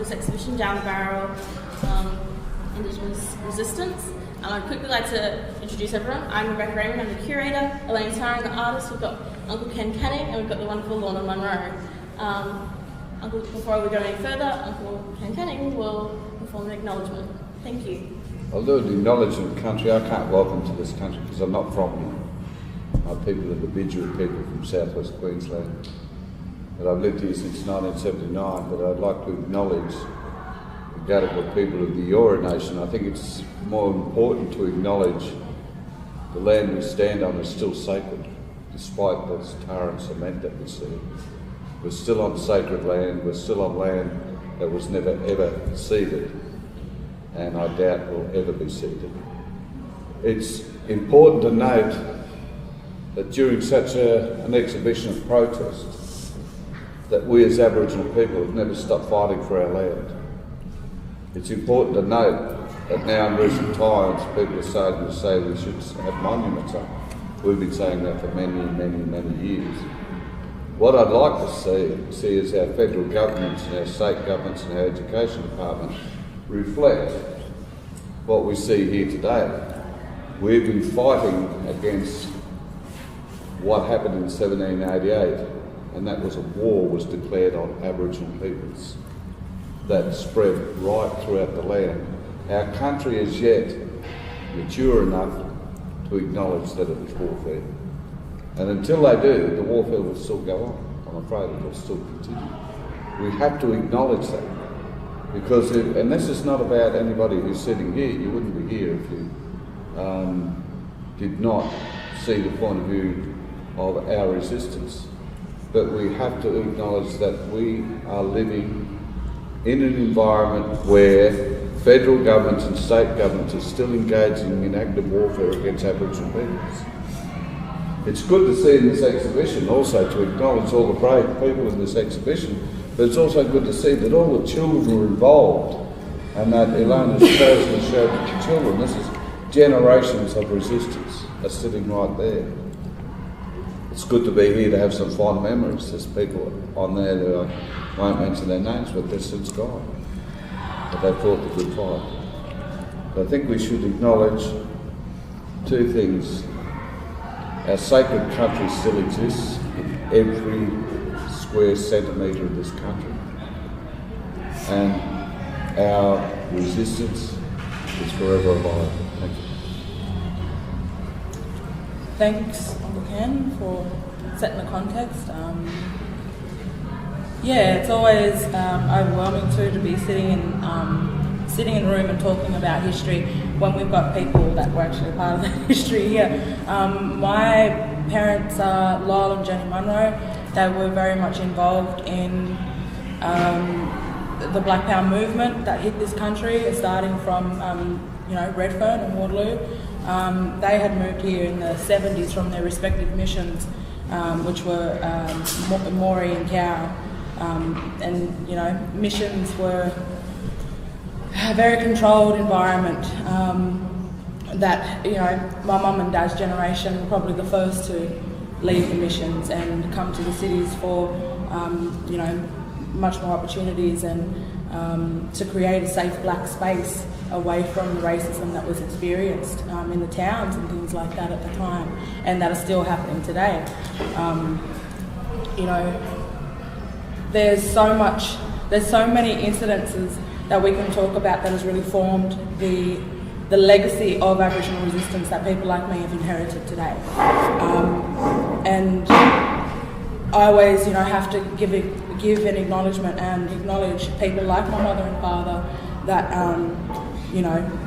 this exhibition down the barrel, Indigenous Resistance. I'd quickly like to introduce everyone. I'm Rebekah Raymond, I'm the curator. Elaine, Syron, the artist. We've got Uncle Ken Canning, and we've got the wonderful Lorna Munro. Uncle, before we go any further, Uncle Ken Canning will perform an acknowledgement. Thank you. I'll do an acknowledgement of the country. I can't welcome to this country because I'm not from here. My people are the Bidgera people from southwest Queensland. But I've lived here since 1979, but I'd like to acknowledge the Gadigal people of the Eora Nation. I think it's more important to acknowledge the land we stand on is still sacred, despite the tar and cement that we see. We're still on sacred land, we're still on land that was never ever ceded, and I doubt will ever be ceded. It's important to note that during such an exhibition of protest, that we as Aboriginal people have never stopped fighting for our land. It's important to note that now in recent times people are starting to say we should have monuments up. We've been saying that for many, many, many years. What I'd like to see is our federal governments and our state governments and our education department reflect what we see here today. We've been fighting against what happened in 1788, and that was a war was declared on Aboriginal peoples that spread right throughout the land. Our country is yet mature enough to acknowledge that it was warfare. And until they do, the warfare will still go on. I'm afraid it will still continue. We have to acknowledge that. Because, and this is not about anybody who's sitting here, you wouldn't be here if you did not see the point of view of our resistance. But we have to acknowledge that we are living in an environment where federal governments and state governments are still engaging in active warfare against Aboriginal peoples. It's good to see in this exhibition also to acknowledge all the brave people in this exhibition, but it's also good to see that all the children were involved and that Elaine has chosen to show the children. This is generations of resistance are sitting right there. It's good to be here to have some fond memories. There's people on there that I won't mention their names, but they're since gone. But they fought the good fight. I think we should acknowledge two things. Our sacred country still exists in every square centimetre of this country. And our resistance is forever alive. Thank you. Thanks, Uncle Ken, for setting the context. It's always overwhelming too to be sitting in a room and talking about history when we've got people that were actually part of that history here. My parents are Lyle and Jenny Munro. They were very much involved in the Black Power movement that hit this country, starting from Redfern and Waterloo. They had moved here in the 70s from their respective missions, which were Moree and Cow. Missions were a very controlled environment that, my mum and dad's generation were probably the first to leave the missions and come to the cities for, much more opportunities and to create a safe black space away from the racism that was experienced in the towns and things like that at the time, and that are still happening today. There's so many incidences that we can talk about that has really formed the legacy of Aboriginal resistance that people like me have inherited today. And I always, have to give an acknowledgement and acknowledge people like my mother and father that,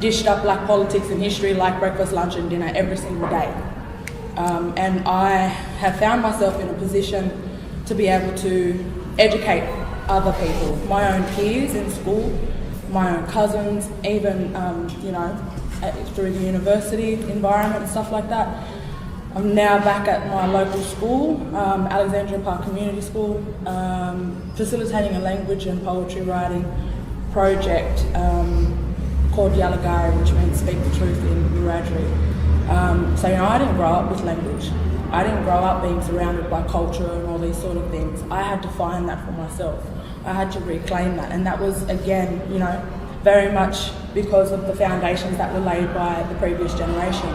dished up black politics and history like breakfast, lunch and dinner every single day. And I have found myself in a position to be able to educate other people, my own peers in school, my own cousins, even, through the university environment and stuff like that. I'm now back at my local school, Alexandria Park Community School, facilitating a language and poetry writing project called Yalagari, which means speak the truth in Wiradjuri. I didn't grow up with language. I didn't grow up being surrounded by culture and all these sort of things. I had to find that for myself. I had to reclaim that, and that was, again, you know, very much because of the foundations that were laid by the previous generation.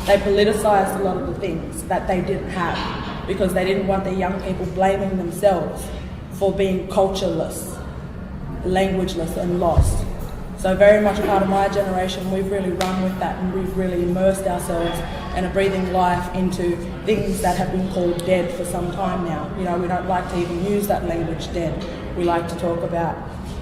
They politicised a lot of the things that they didn't have because they didn't want the young people blaming themselves for being cultureless, languageless and lost. So very much a part of my generation, we've really run with that, and we've really immersed ourselves and are breathing life into things that have been called dead for some time now. You know, we don't like to even use that language, dead. We like to talk about,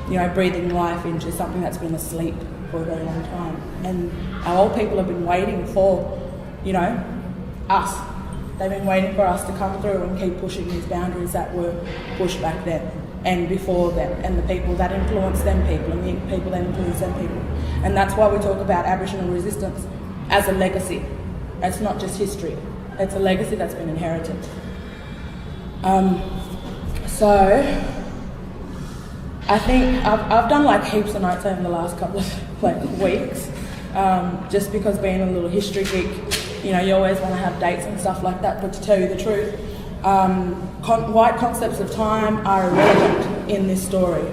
you know, breathing life into something that's been asleep for a very long time. And our old people have been waiting for, you know, us. They've been waiting for us to come through and keep pushing these boundaries that were pushed back then and before them, and the people that influence them people and the people that influence them people. And that's why we talk about Aboriginal resistance as a legacy. It's not just history, it's a legacy that's been inherited. So I think I've done like heaps of notes over the last couple of like weeks, just because being a little history geek, you know, you always want to have dates and stuff like that, but to tell you the truth, white concepts of time are irrelevant in this story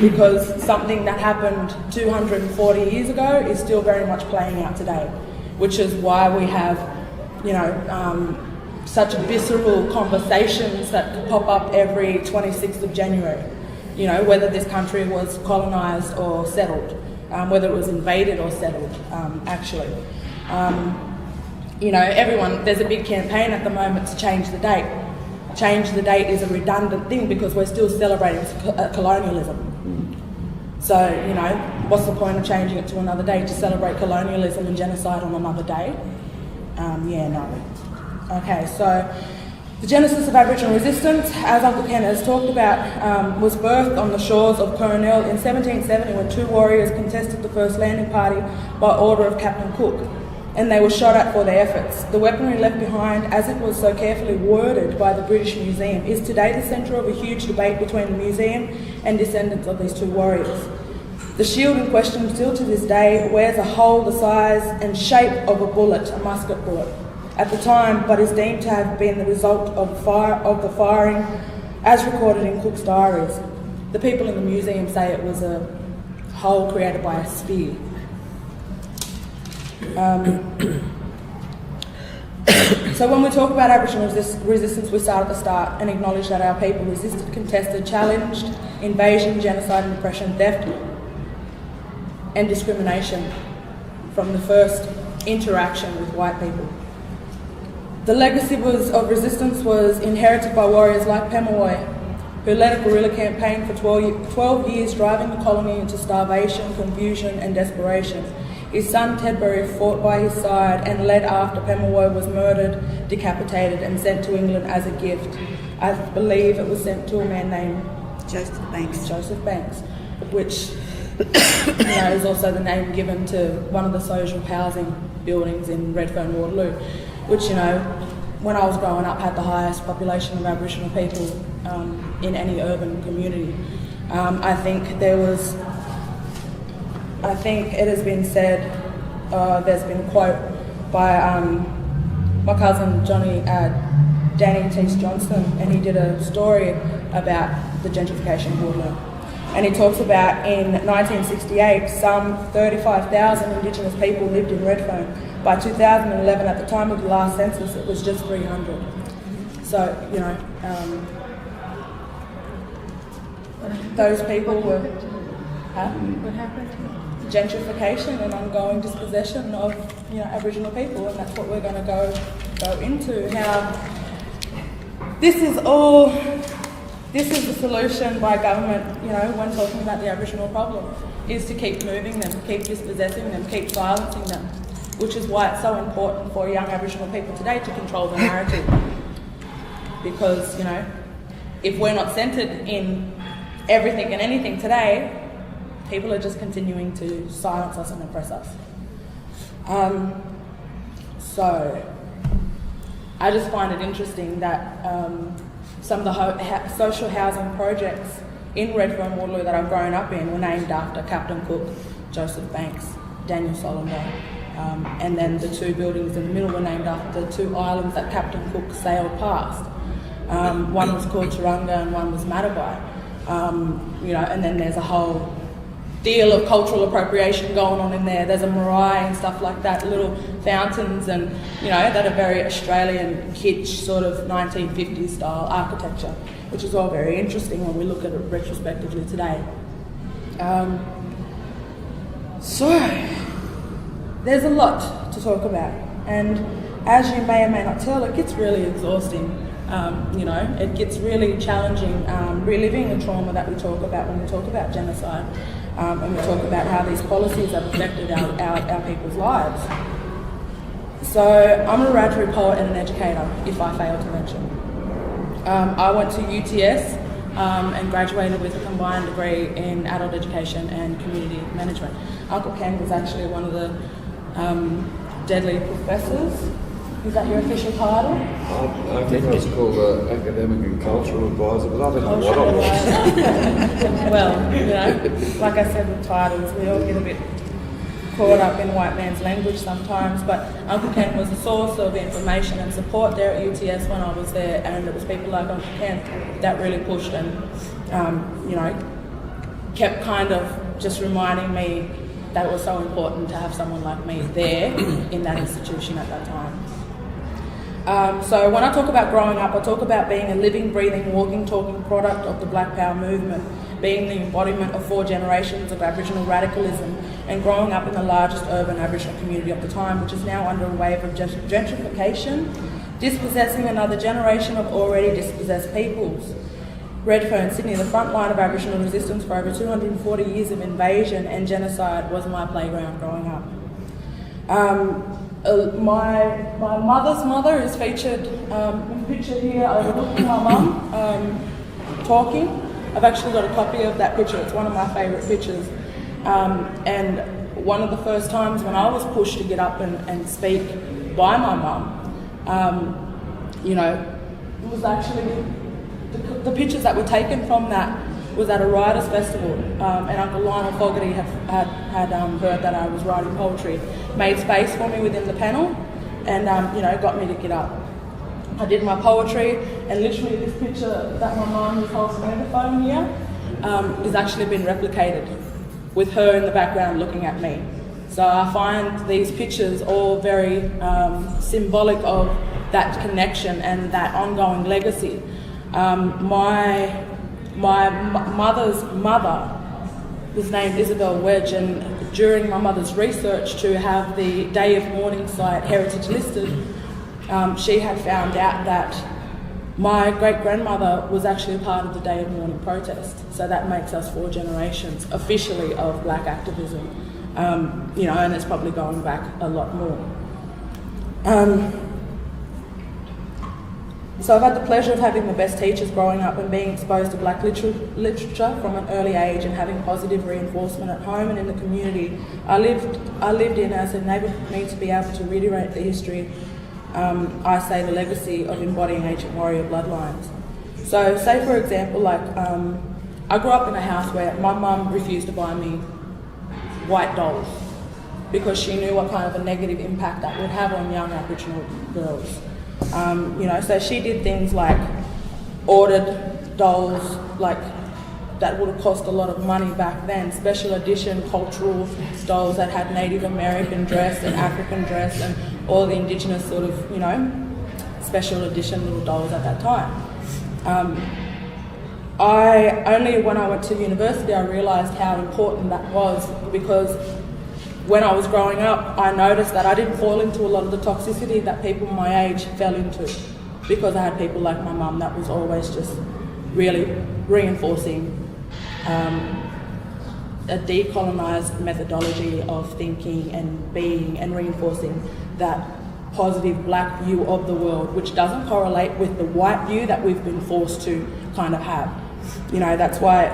because something that happened 240 years ago is still very much playing out today, which is why we have, you know, such visceral conversations that pop up every 26th of January. You know, whether this country was colonised or settled, whether it was invaded or settled, actually. You know, there's a big campaign at the moment to change the date. Change the date is a redundant thing because we're still celebrating colonialism. So, you know, what's the point of changing it to another day to celebrate colonialism and genocide on another day? Yeah, no. Okay, so the genesis of Aboriginal resistance, as Uncle Ken has talked about, was birthed on the shores of Coronel in 1770 when two warriors contested the first landing party by order of Captain Cook, and they were shot at for their efforts. The weaponry left behind, as it was so carefully worded by the British Museum, is today the centre of a huge debate between the museum and descendants of these two warriors. The shield in question still to this day wears a hole the size and shape of a bullet, a musket bullet, at the time, but is deemed to have been the result of the firing as recorded in Cook's diaries. The people in the museum say it was a hole created by a spear. So when we talk about Aboriginal resistance, we start at the start and acknowledge that our people resisted, contested, challenged invasion, genocide and oppression, theft and discrimination from the first interaction with white people. The legacy of resistance was inherited by warriors like Pemawai, who led a guerrilla campaign for 12 years, driving the colony into starvation, confusion and desperation. His son Tedbury fought by his side and led after Pemawai was murdered, decapitated and sent to England as a gift. I believe it was sent to a man named Joseph Banks, which you know, is also the name given to one of the social housing buildings in Redfern, Waterloo, which, you know, when I was growing up had the highest population of Aboriginal people in any urban community. I think it has been said, there's been a quote by my cousin Danny Teese Johnston, and he did a story about the gentrification of Waterloo. And he talks about in 1968, some 35,000 Indigenous people lived in Redfern. By 2011, at the time of the last census, it was just 300. So, you know, those people were... What happened? Gentrification and ongoing dispossession of, you know, Aboriginal people, and that's what we're going to go into. Now, this is the solution by government, you know, when talking about the Aboriginal problem, is to keep moving them, keep dispossessing them, keep silencing them, which is why it's so important for young Aboriginal people today to control the narrative. Because, you know, if we're not centred in everything and anything today, people are just continuing to silence us and oppress us. So, I just find it interesting that some of the social housing projects in Redfern, Waterloo that I've grown up in were named after Captain Cook, Joseph Banks, Daniel Solomon, And then the two buildings in the middle were named after the two islands that Captain Cook sailed past. One was called Turunga and one was Matabai. And then there's a whole deal of cultural appropriation going on in there. There's a marae and stuff like that, little fountains and, that are very Australian kitsch sort of 1950s style architecture, which is all very interesting when we look at it retrospectively today. So, there's a lot to talk about, and as you may or may not tell, it gets really exhausting. It gets really challenging reliving the trauma that we talk about when we talk about genocide, and we talk about how these policies have affected our people's lives. So I'm a Wiradjuri poet and an educator, if I fail to mention. I went to UTS and graduated with a combined degree in adult education and community management. Uncle Ken was actually one of the deadly professors. Is that your official title? I think I was called academic and cultural advisor, but I don't know what I was. Well, like I said with titles, we all get a bit caught up in white man's language sometimes, but Uncle Ken was a source of information and support there at UTS when I was there, and it was people like Uncle Ken that really pushed and, kept kind of just reminding me that it was so important to have someone like me there in that institution at that time. So when I talk about growing up, I talk about being a living, breathing, walking, talking product of the Black Power movement, being the embodiment of 4 generations of Aboriginal radicalism, and growing up in the largest urban Aboriginal community of the time, which is now under a wave of gentrification, dispossessing another generation of already dispossessed peoples. Redfern, Sydney, the front line of Aboriginal resistance for over 240 years of invasion and genocide, was my playground growing up. My mother's mother is featured, pictured here overlooking my mum talking. I've actually got a copy of that picture. It's one of my favourite pictures. And one of the first times when I was pushed to get up and speak by my mum, it was actually the pictures that were taken from that was at a writers' festival, and Uncle Lionel Fogarty had heard that I was writing poetry, made space for me within the panel, and got me to get up. I did my poetry, and literally this picture that my mum is holding the megaphone here has actually been replicated with her in the background looking at me. So I find these pictures all very symbolic of that connection and that ongoing legacy. My mother's mother was named Isabel Wedge, and during my mother's research to have the Day of Mourning site heritage listed, she had found out that my great-grandmother was actually a part of the Day of Mourning protest. So that makes us 4 generations officially of black activism, and it's probably going back a lot more. So I've had the pleasure of having the best teachers growing up and being exposed to black literature from an early age and having positive reinforcement at home and in the community I lived in has enabled me to be able to reiterate the history, I say the legacy of embodying ancient warrior bloodlines. So say for example, I grew up in a house where my mum refused to buy me white dolls because she knew what kind of a negative impact that would have on young Aboriginal girls. So she did things like ordered dolls that would have cost a lot of money back then, special edition cultural dolls that had Native American dress and African dress and all the Indigenous sort of, special edition little dolls at that time. When I went to university, I realised how important that was, because when I was growing up, I noticed that I didn't fall into a lot of the toxicity that people my age fell into, because I had people like my mum that was always just really reinforcing a decolonised methodology of thinking and being, and reinforcing that positive black view of the world, which doesn't correlate with the white view that we've been forced to kind of have. That's why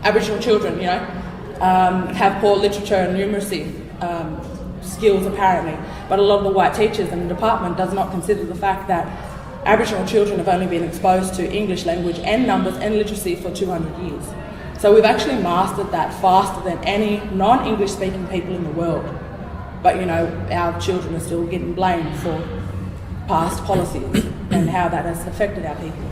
Aboriginal children, have poor literature and numeracy skills apparently, but a lot of the white teachers in the department does not consider the fact that Aboriginal children have only been exposed to English language and numbers and literacy for 200 years. So we've actually mastered that faster than any non-English speaking people in the world. but our children are still getting blamed for past policies and how that has affected our people.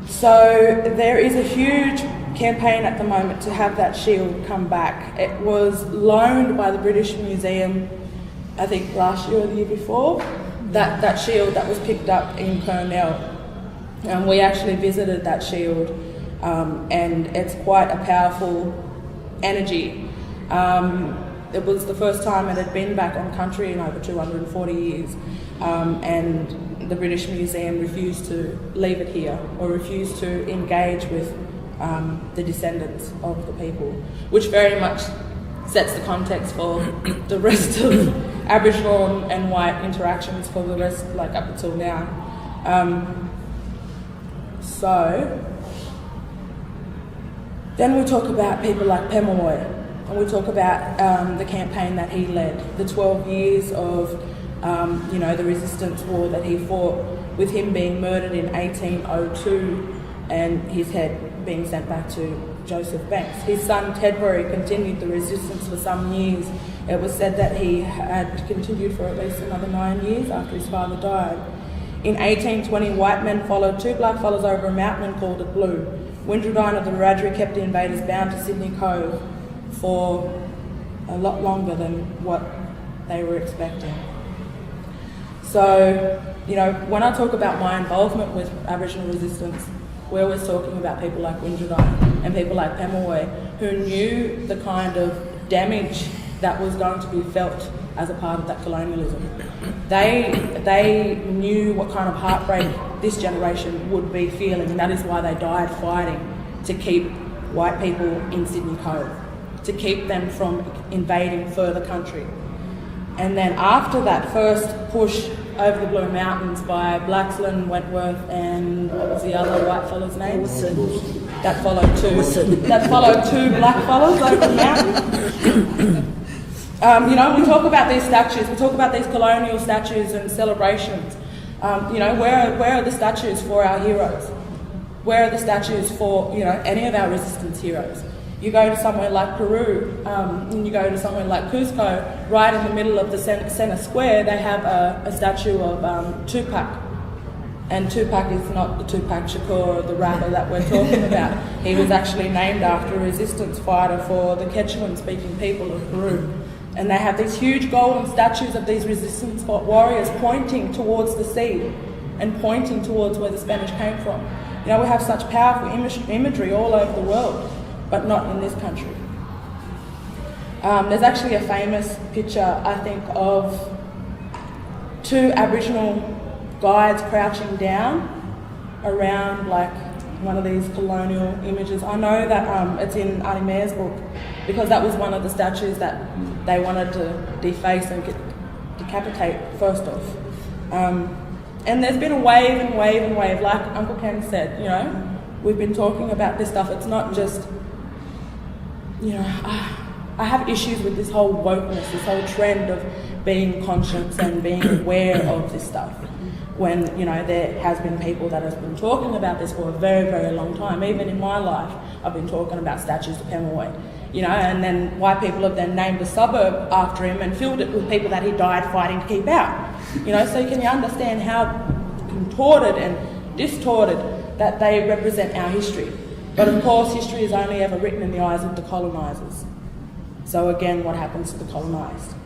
So there is a huge campaign at the moment to have that shield come back. It was loaned by the British Museum, I think last year or the year before, that shield that was picked up in Cornell. We actually visited that shield, and it's quite a powerful energy. It was the first time it had been back on country in over 240 years, and the British Museum refused to leave it here or refused to engage with the descendants of the people, which very much sets the context for the rest of Aboriginal and white interactions for the rest, like up until now. So then we talk about people like Pelot, and we talk about the campaign that he led, the 12 years of the resistance war that he fought, with him being murdered in 1802 and his head being sent back to Joseph Banks. His son Tedbury continued the resistance for some years. It was said that he had continued for at least another 9 years after his father died. In 1820, white men followed two black fellows over a mountain and called it Blue. Windradine of the Wiradjuri kept the invaders bound to Sydney Cove for a lot longer than what they were expecting. So, when I talk about my involvement with Aboriginal resistance, we're always talking about people like Windradine and people like Pelot, who knew the kind of damage that was going to be felt as a part of that colonialism. They knew what kind of heartbreak this generation would be feeling, and that is why they died fighting to keep white people in Sydney Cove, to keep them from invading further country. And then after that first push over the Blue Mountains by Blaxland, Wentworth, and what was the other white fellow's name? That followed two black fellows over the mountain. We talk about these statues, we talk about these colonial statues and celebrations. Where are the statues for our heroes? Where are the statues for, any of our resistance heroes? You go to somewhere like Peru, and you go to somewhere like Cusco, right in the middle of the center square, they have a statue of Tupac. And Tupac is not the Tupac Shakur, the rapper that we're talking about. He was actually named after a resistance fighter for the Quechuan-speaking people of Peru. And they have these huge golden statues of these resistance warriors pointing towards the sea and pointing towards where the Spanish came from. We have such powerful imagery all over the world, but not in this country. There's actually a famous picture, I think, of two Aboriginal guides crouching down around like one of these colonial images. I know that it's in Auntie Mare's book, because that was one of the statues that they wanted to deface and decapitate first off. And there's been a wave and wave and wave, like Uncle Ken said, we've been talking about this stuff. It's not just, I have issues with this whole wokeness, this whole trend of being conscious and being aware of this stuff. When, there has been people that have been talking about this for a very, very long time. Even in my life, I've been talking about statues of Pelot, and then white people have then named a suburb after him and filled it with people that he died fighting to keep out. So can you understand how contorted and distorted that they represent our history? But of course, history is only ever written in the eyes of the colonisers. So again, what happens to the colonised?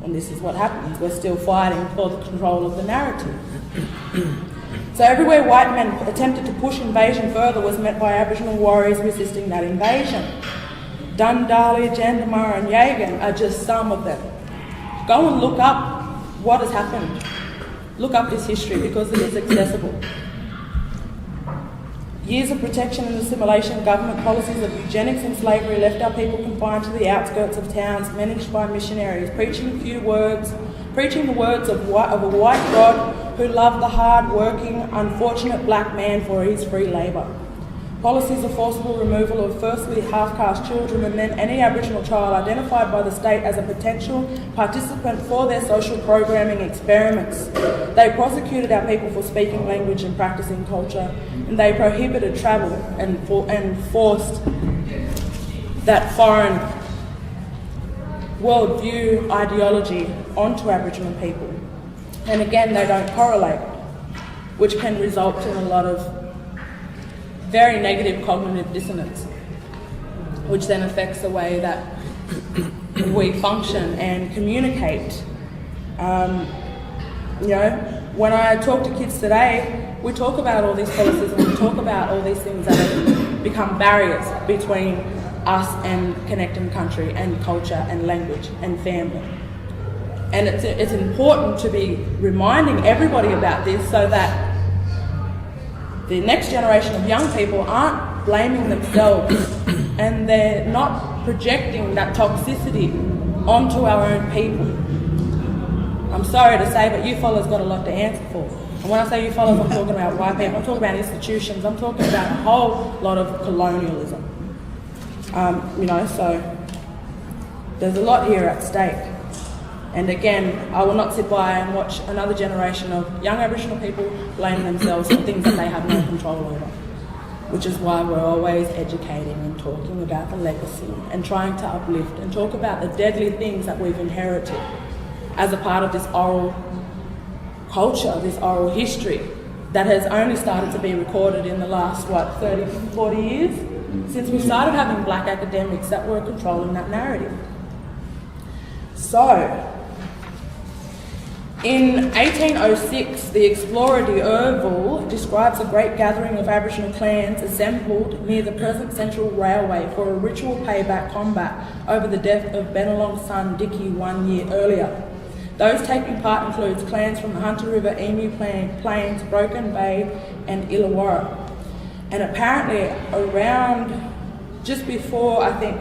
And this is what happens. We're still fighting for the control of the narrative. So everywhere white men attempted to push invasion further was met by Aboriginal warriors resisting that invasion. Dundalli, Jandamara and Yagan are just some of them. Go and look up what has happened. Look up this history, because it is accessible. Years of protection and assimilation, government policies of eugenics and slavery left our people confined to the outskirts of towns managed by missionaries, preaching the words of a white God who loved the hard-working, unfortunate black man for his free labour. Policies of forcible removal of firstly half-caste children and then any Aboriginal child identified by the state as a potential participant for their social programming experiments. They prosecuted our people for speaking language and practising culture, and they prohibited travel and forced that foreign worldview ideology onto Aboriginal people. And again, they don't correlate, which can result in a lot of very negative cognitive dissonance, which then affects the way that we function and communicate. When I talk to kids today, we talk about all these policies and we talk about all these things that have become barriers between us and connecting country and culture and language and family. And it's important to be reminding everybody about this so that the next generation of young people aren't blaming themselves and they're not projecting that toxicity onto our own people. I'm sorry to say, but you fellas got a lot to answer for. And when I say you fellas, I'm talking about white people, I'm talking about institutions, I'm talking about a whole lot of colonialism. So there's a lot here at stake. And again, I will not sit by and watch another generation of young Aboriginal people blame themselves for things that they have no control over. Which is why we're always educating and talking about the legacy and trying to uplift and talk about the deadly things that we've inherited as a part of this oral culture, this oral history that has only started to be recorded in the last, 30, 40 years? Since we started having black academics that were controlling that narrative. So, in 1806, the explorer d'Urville describes a great gathering of Aboriginal clans assembled near the present Central Railway for a ritual payback combat over the death of Bennelong's son Dicky 1 year earlier. Those taking part includes clans from the Hunter River, Emu Plains, Broken Bay and Illawarra. And apparently around, just before, I think,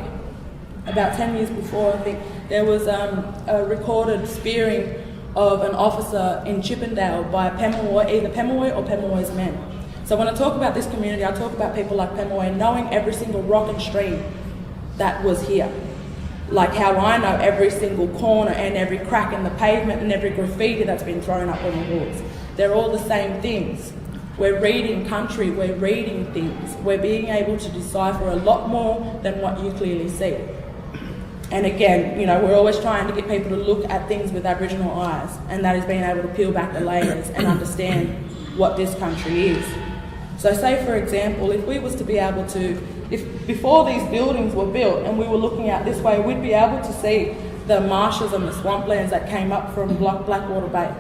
about 10 years before, I think, there was a recorded spearing of an officer in Chippendale by Pemulwuy, either Pemulwuy or Pemulwuy's men. So when I talk about this community, I talk about people like Pemulwuy knowing every single rock and stream that was here. Like how I know every single corner and every crack in the pavement and every graffiti that's been thrown up on the walls. They're all the same things. We're reading country, we're reading things. We're being able to decipher a lot more than what you clearly see. And again, we're always trying to get people to look at things with Aboriginal eyes, and that is being able to peel back the layers and understand what this country is. So say, for example, if we was to be able to, if before these buildings were built and we were looking out this way, we'd be able to see the marshes and the swamplands that came up from Blackwater Bay.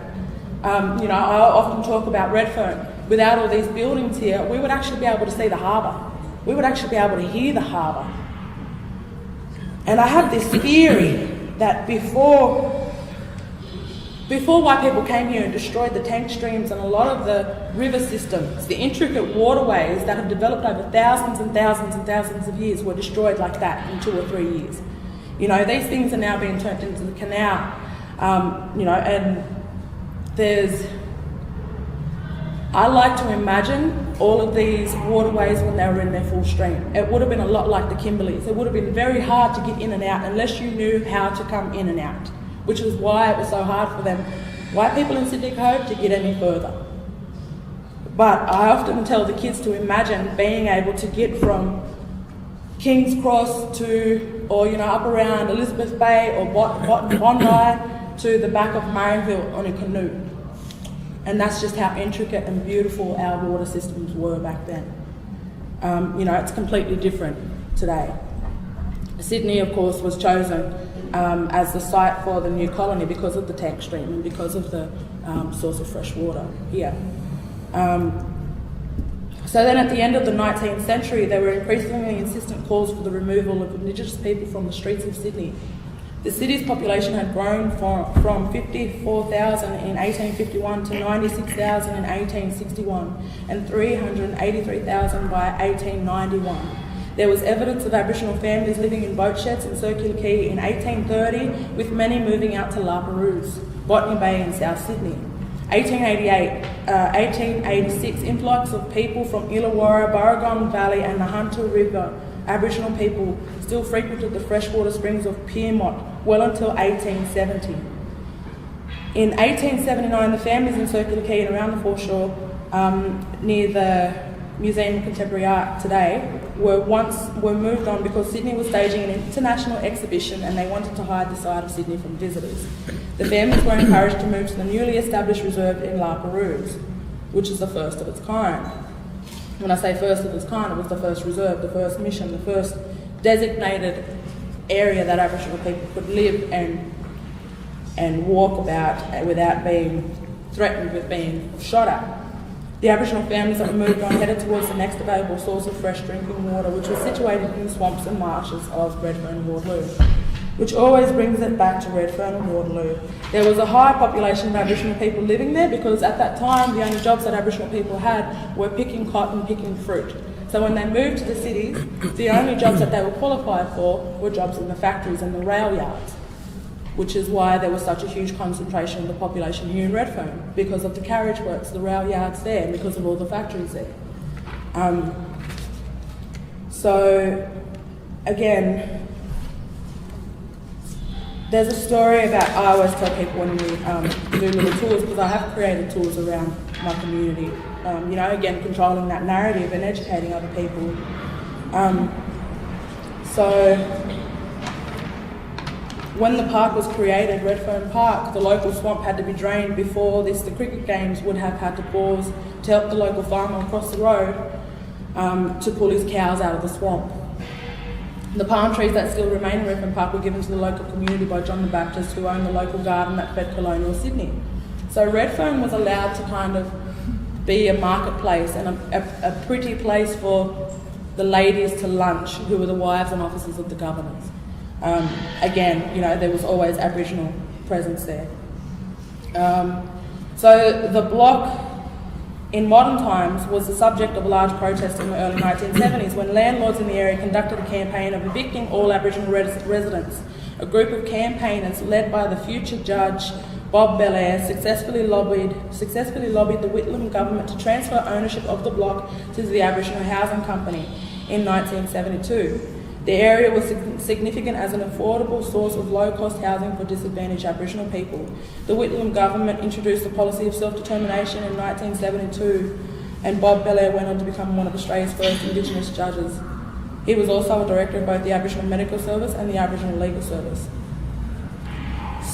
I often talk about Redfern. Without all these buildings here, we would actually be able to see the harbour. We would actually be able to hear the harbour. And I have this theory that before white people came here and destroyed the tank streams and a lot of the river systems, the intricate waterways that have developed over thousands and thousands and thousands of years were destroyed like that in 2 or 3 years. These things are now being turned into the canal, and I like to imagine all of these waterways when they were in their full stream. It would have been a lot like the Kimberleys. It would have been very hard to get in and out unless you knew how to come in and out, which is why it was so hard for them, white people in Sydney Cove, to get any further. But I often tell the kids to imagine being able to get from King's Cross to, up around Elizabeth Bay or Bondi to the back of Marionville on a canoe. And that's just how intricate and beautiful our water systems were back then. It's completely different today. Sydney, of course, was chosen as the site for the new colony because of the tank stream and because of the source of fresh water here. So then at the end of the 19th century, there were increasingly insistent calls for the removal of Indigenous people from the streets of Sydney. The city's population had grown from 54,000 in 1851 to 96,000 in 1861 and 383,000 by 1891. There was evidence of Aboriginal families living in boat sheds in Circular Quay in 1830, with many moving out to La Perouse, Botany Bay and South Sydney. 1886, influx of people from Illawarra, Burragong Valley and the Hunter River. Aboriginal people still frequented the freshwater springs of Pyrmont well until 1870. In 1879, the families in Circular Quay and around the foreshore near the Museum of Contemporary Art today were moved on because Sydney was staging an international exhibition and they wanted to hide the side of Sydney from visitors. The families were encouraged to move to the newly established reserve in La Perouse, which is the first of its kind. When I say first of its kind, it was the first reserve, the first mission, the first designated area that Aboriginal people could live and walk about without being threatened with being shot at. The Aboriginal families that were moved on headed towards the next available source of fresh drinking water, which was situated in the swamps and marshes of Redfern and Waterloo, which always brings it back to Redfern and Waterloo. There was a high population of Aboriginal people living there because at that time the only jobs that Aboriginal people had were picking cotton, picking fruit. So when they moved to the cities, the only jobs that they were qualified for were jobs in the factories and the rail yards, which is why there was such a huge concentration of the population here in Redfern, because of the carriage works, the rail yards there, and because of all the factories there. So, again, there's a story about, I always tell people when we do little tours, because I have created tours around my community, again, controlling that narrative and educating other people. When the park was created, Redfern Park, the local swamp had to be drained. Before this, the cricket games would have had to pause to help the local farmer across the road to pull his cows out of the swamp. The palm trees that still remain in Redfern Park were given to the local community by John the Baptist, who owned the local garden that fed colonial Sydney. So Redfern was allowed to kind of be a marketplace and a pretty place for the ladies to lunch, who were the wives and officers of the governors. There was always Aboriginal presence there. So the block in modern times was the subject of a large protest in the early 1970s when landlords in the area conducted a campaign of evicting all Aboriginal residents. A group of campaigners led by the future judge Bob Belair successfully lobbied the Whitlam government to transfer ownership of the block to the Aboriginal Housing Company in 1972. The area was significant as an affordable source of low-cost housing for disadvantaged Aboriginal people. The Whitlam government introduced the policy of self-determination in 1972, and Bob Belair went on to become one of Australia's first Indigenous judges. He was also a director of both the Aboriginal Medical Service and the Aboriginal Legal Service.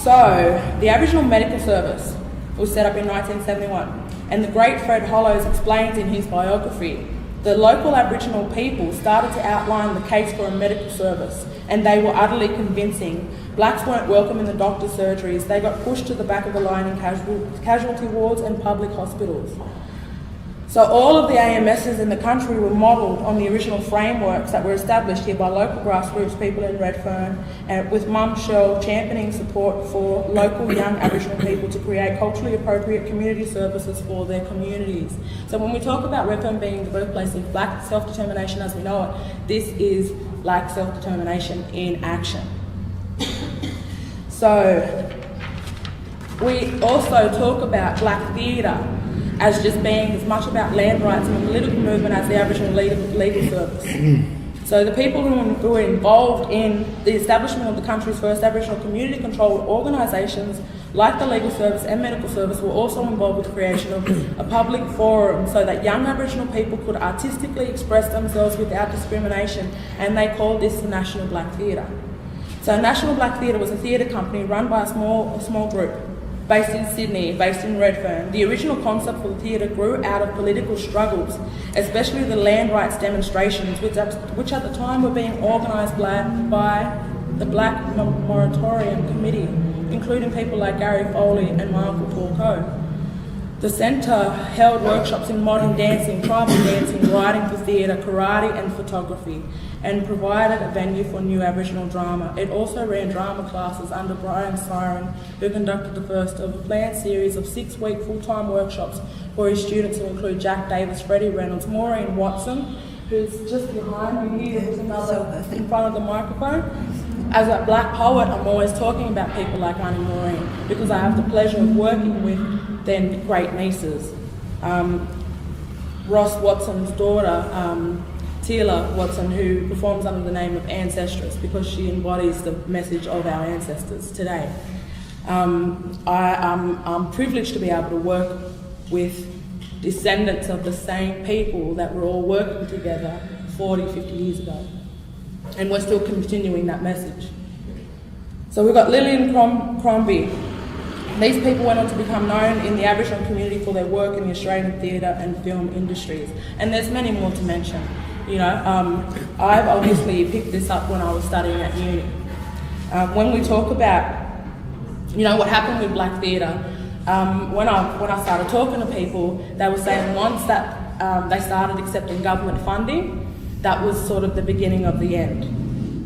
So, the Aboriginal Medical Service was set up in 1971, and the great Fred Hollows explains in his biography, the local Aboriginal people started to outline the case for a medical service, and they were utterly convincing. Blacks weren't welcome in the doctor's surgeries. They got pushed to the back of the line in casualty wards and public hospitals. So all of the AMSs in the country were modelled on the original frameworks that were established here by local grassroots people in Redfern, and with Mum Shell championing support for local young Aboriginal people to create culturally appropriate community services for their communities. So when we talk about Redfern being the birthplace of Black self-determination as we know it, this is Black self-determination in action. So we also talk about Black theatre as just being as much about land rights and the political movement as the Aboriginal legal service. So the people who were involved in the establishment of the country's first Aboriginal community-controlled organisations like the legal service and medical service were also involved with the creation of a public forum so that young Aboriginal people could artistically express themselves without discrimination, and they called this the National Black Theatre. So National Black Theatre was a theatre company run by a small group, based in Sydney, based in Redfern. The original concept for the theatre grew out of political struggles, especially the land rights demonstrations, which at the time were being organised by the Black Moratorium Committee, including people like Gary Foley and my uncle Paul Coe. The centre held workshops in modern dancing, tribal dancing, writing for theatre, karate and photography, and provided a venue for new Aboriginal drama. It also ran drama classes under Brian Syron, who conducted the first of a planned series of 6-week full-time workshops for his students, who include Jack Davis, Freddie Reynolds, Maureen Watson, who's just behind me here, there's another in front of the microphone. As a Black poet, I'm always talking about people like Auntie Maureen because I have the pleasure of working with their great nieces. Ross Watson's daughter, Tila Watson, who performs under the name of Ancestress because she embodies the message of our ancestors today. I'm privileged to be able to work with descendants of the same people that were all working together 40, 50 years ago. And we're still continuing that message. So we've got Lillian Crombie. These people went on to become known in the Aboriginal community for their work in the Australian theatre and film industries. And there's many more to mention. You know, I've obviously picked this up when I was studying at uni. When we talk about, you know, what happened with black theatre, when I started talking to people, they were saying once that they started accepting government funding, that was sort of the beginning of the end.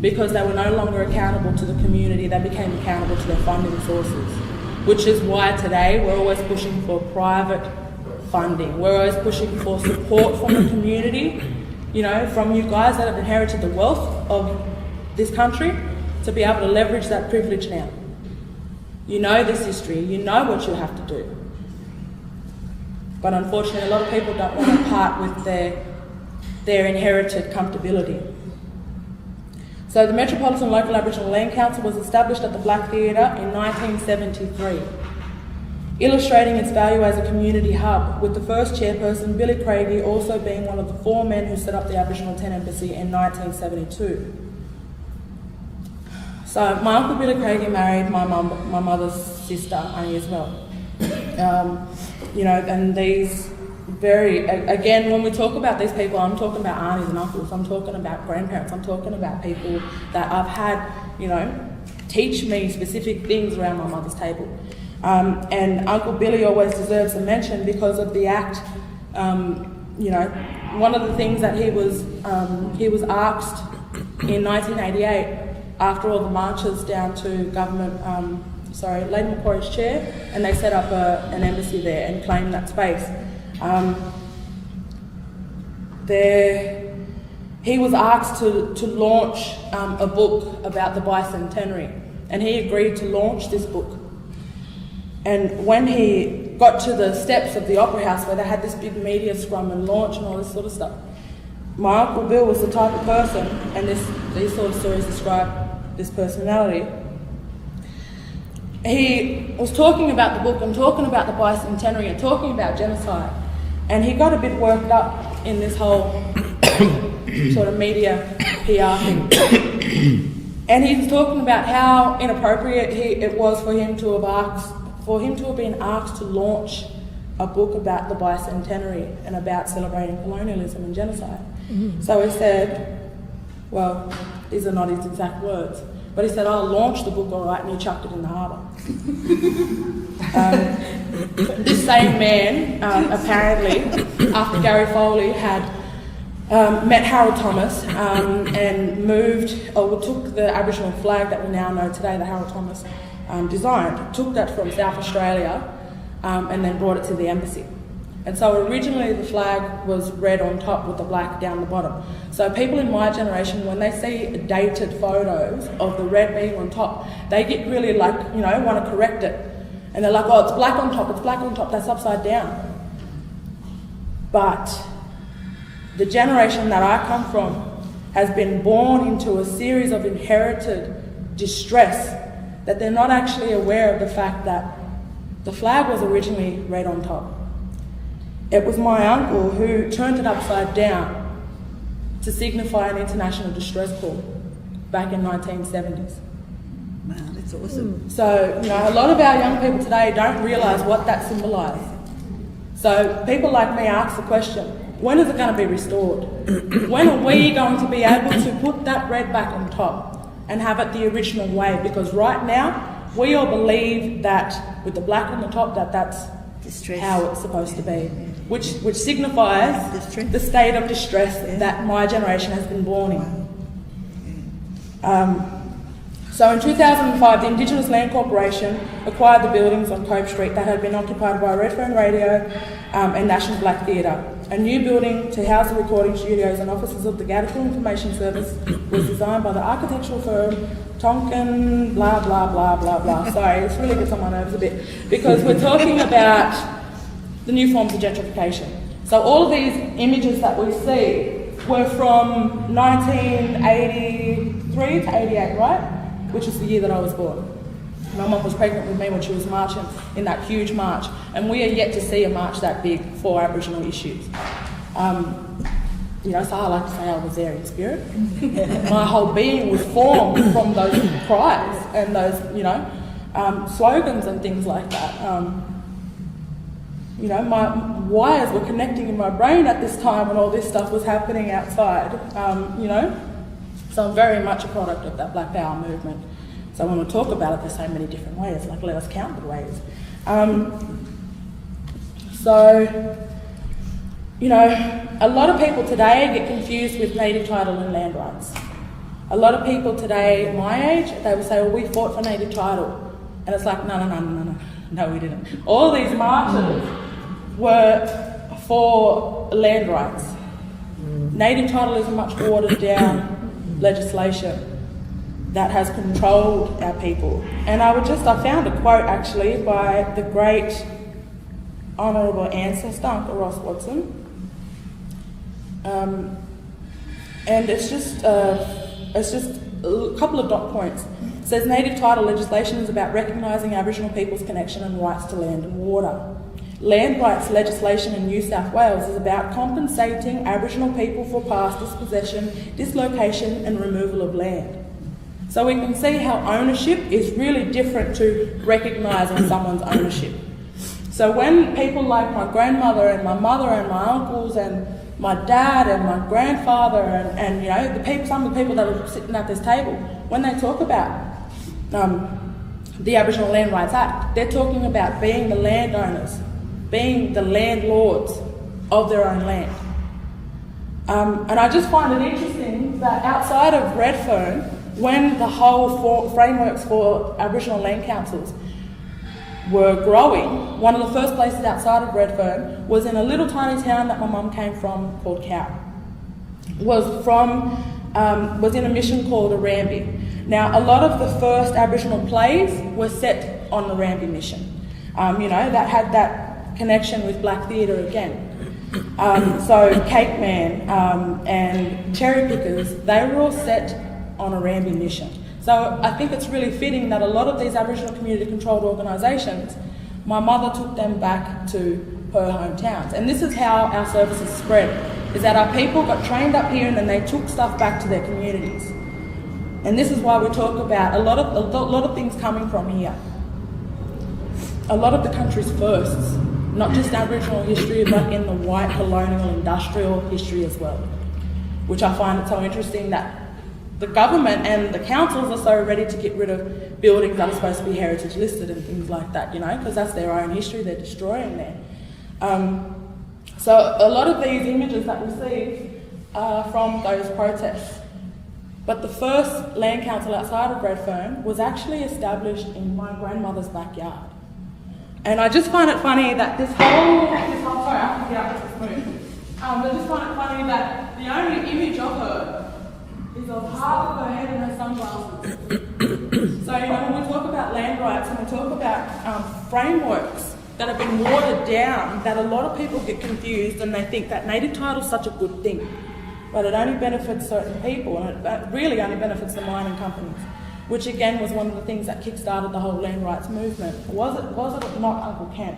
Because they were no longer accountable to the community, they became accountable to their funding sources. Which is why today we're always pushing for private funding. We're always pushing for support from the community, you know, from you guys that have inherited the wealth of this country, to be able to leverage that privilege now. You know this history, you know what you have to do. But unfortunately, a lot of people don't want to part with their inherited comfortability. So the Metropolitan Local Aboriginal Land Council was established at the Black Theatre in 1973, illustrating its value as a community hub, with the first chairperson, Billy Craigie, also being one of the 4 men who set up the Aboriginal Tent Embassy in 1972. So my uncle Billy Craigie married my mother's sister, Annie, as well. You know, and these again, when we talk about these people, I'm talking about aunties and uncles, I'm talking about grandparents, I'm talking about people that I've had, you know, teach me specific things around my mother's table. And Uncle Billy always deserves a mention because of the act. You know, one of the things that he was asked in 1988, after all the marches down to government, Elaine Macquarie's chair, and they set up an embassy there and claimed that space. He was asked to launch a book about the bicentenary, and he agreed to launch this book. And when he got to the steps of the Opera House where they had this big media scrum and launch and all this sort of stuff, my Uncle Bill was the type of person, and these sort of stories describe this personality. He was talking about the book and talking about the bicentenary and talking about genocide, and he got a bit worked up in this whole sort of media PR thing. And he was talking about how inappropriate it was for him to have been asked to launch a book about the bicentenary and about celebrating colonialism and genocide. Mm-hmm. So he said, well, these are not his exact words, but he said, I'll launch the book all right, and he chucked it in the harbour. This same man, apparently, after Gary Foley had met Harold Thomas and took the Aboriginal flag that we now know today that Harold Thomas designed, took that from South Australia and then brought it to the embassy. And so originally the flag was red on top with the black down the bottom. So people in my generation, when they see dated photos of the red being on top, they get really want to correct it. And they're like, oh, it's black on top, that's upside down. But the generation that I come from has been born into a series of inherited distress that they're not actually aware of the fact that the flag was originally red on top. It was my uncle who turned it upside down to signify an international distress call back in 1970s. Wow, that's awesome. So, a lot of our young people today don't realise what that symbolised. So people like me ask the question, when is it going to be restored? When are we going to be able to put that red back on top and have it the original way? Because right now, we all believe that with the black on the top, that's distress. How it's supposed to be, which signifies distress. The state of distress that my generation has been born in. So in 2005, the Indigenous Land Corporation acquired the buildings on Cope Street that had been occupied by Redfern Radio and National Black Theatre. A new building to house the recording studios and offices of the Gadigal Information Service was designed by the architectural firm Tonkin, blah, blah, blah, blah, blah. Sorry, this really gets on my nerves a bit, because we're talking about the new forms of gentrification. So all of these images that we see were from 1983 to 88, right? Which is the year that I was born. My mum was pregnant with me when she was marching in that huge march, and we are yet to see a march that big for Aboriginal issues. You know, so I like to say I was there in spirit. My whole being was formed from those cries and those, you know, slogans and things like that. You know, my wires were connecting in my brain at this time when all this stuff was happening outside, you know. So I'm very much a product of that Black Power movement. So when we talk about it, there's so many different ways, like let us count the ways. So, you know, a lot of people today get confused with native title and land rights. A lot of people today, my age, they will say, well, we fought for native title. And it's like, no, we didn't. All these marches were for land rights. Native title is a much watered down legislation that has controlled our people. And I found a quote actually by the great honourable ancestor, Uncle Ross Watson. And it's just a couple of dot points. It says native title legislation is about recognising Aboriginal people's connection and rights to land and water. Land rights legislation in New South Wales is about compensating Aboriginal people for past dispossession, dislocation and removal of land. So we can see how ownership is really different to recognising someone's ownership. So when people like my grandmother and my mother and my uncles and my dad and my grandfather and you know, some of the people that are sitting at this table, when they talk about the Aboriginal Land Rights Act, they're talking about being the landowners, being the landlords of their own land. And I just find it interesting that outside of Redfern, when the whole frameworks for Aboriginal land councils were growing, one of the first places outside of Redfern was in a little tiny town that my mum came from called Cow. Was in a mission called Arambi. Now, a lot of the first Aboriginal plays were set on the Arambi mission. You know, that had that connection with black theatre again. So Cake Man and Cherry Pickers, they were all set on a Arambi mission. So I think it's really fitting that a lot of these Aboriginal community-controlled organisations, my mother took them back to her hometowns. And this is how our services spread, is that our people got trained up here and then they took stuff back to their communities. And this is why we talk about a lot of things coming from here. A lot of the country's firsts, not just Aboriginal history, but in the white colonial industrial history as well. Which I find it so interesting that the government and the councils are so ready to get rid of buildings that are supposed to be heritage listed and things like that, you know, because that's their own history they're destroying there. So a lot of these images that we see are from those protests. But the first land council outside of Redfern was actually established in my grandmother's backyard. And I just find it funny that this whole sorry, I have to get out of this room. I just find it funny that the only image of her is of half of her head and her sunglasses. So, you know, when we talk about land rights and we talk about frameworks that have been watered down, that a lot of people get confused and they think that native title is such a good thing. But it only benefits certain people, and it really only benefits the mining companies, which again was one of the things that kick-started the whole land rights movement. Was it not, Uncle Ken?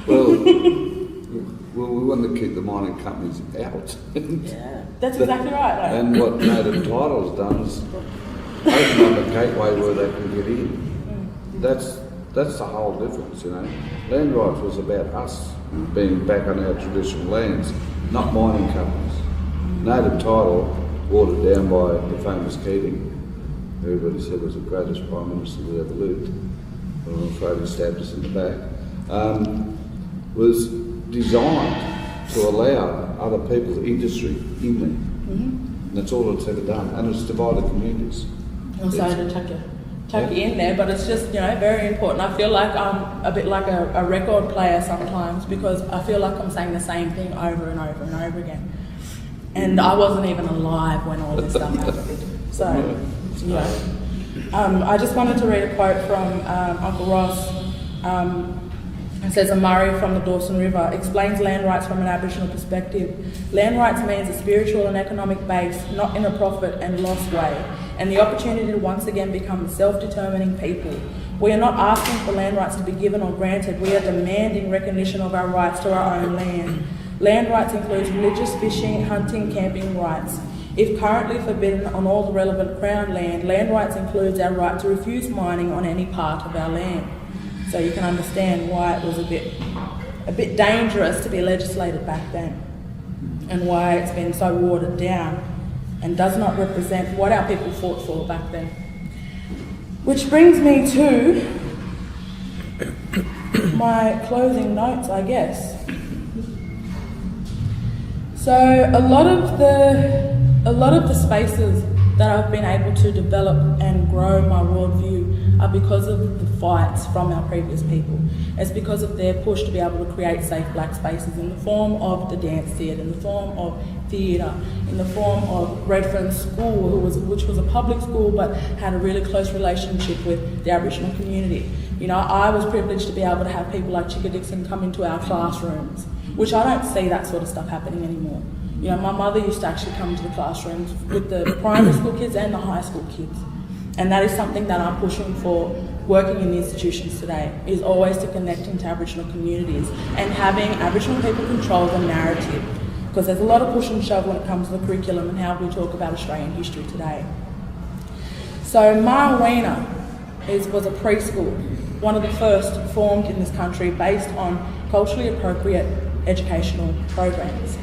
Well, we want to keep the mining companies out. Yeah, that's exactly right. Though. And what native title's done is open up a gateway where they can get in. That's the whole difference, you know. Land rights was about us being back on our traditional lands, not mining companies. Native title, watered down by the famous Keating, who everybody said was the greatest Prime Minister that ever lived, but I'm afraid he stabbed us in the back, was designed to allow other people's industry in there. And that's all it's ever done, and it's divided communities. I'm sorry to tuck you in there, but it's just, you know, very important. I feel like I'm a bit like a record player sometimes, because I feel like I'm saying the same thing over and over and over again. And I wasn't even alive when all this stuff happened. So, you know. I just wanted to read a quote from Uncle Ross. It says, a Murray from the Dawson River explains land rights from an Aboriginal perspective. Land rights means a spiritual and economic base, not in a profit and loss way, and the opportunity to once again become a self-determining people, We are not asking for land rights to be given or granted. We are demanding recognition of our rights to our own land. Land rights includes religious, fishing, hunting, camping rights. If currently forbidden on all the relevant Crown land, land rights includes our right to refuse mining on any part of our land. So you can understand why it was a bit dangerous to be legislated back then, and why it's been so watered down and does not represent what our people fought for back then. Which brings me to my closing notes, I guess. So a lot of the spaces that I've been able to develop and grow my worldview are because of the fights from our previous people. It's because of their push to be able to create safe black spaces in the form of the dance theatre, in the form of theatre, in the form of Redfern School, which was a public school but had a really close relationship with the Aboriginal community. You know, I was privileged to be able to have people like Chicka Dixon come into our classrooms, which I don't see that sort of stuff happening anymore. You know, my mother used to actually come to the classrooms with the primary school kids and the high school kids. And that is something that I'm pushing for working in the institutions today, is always to connecting to Aboriginal communities and having Aboriginal people control the narrative. Because there's a lot of push and shove when it comes to the curriculum and how we talk about Australian history today. So Marawina was a preschool, one of the first formed in this country based on culturally appropriate educational programs.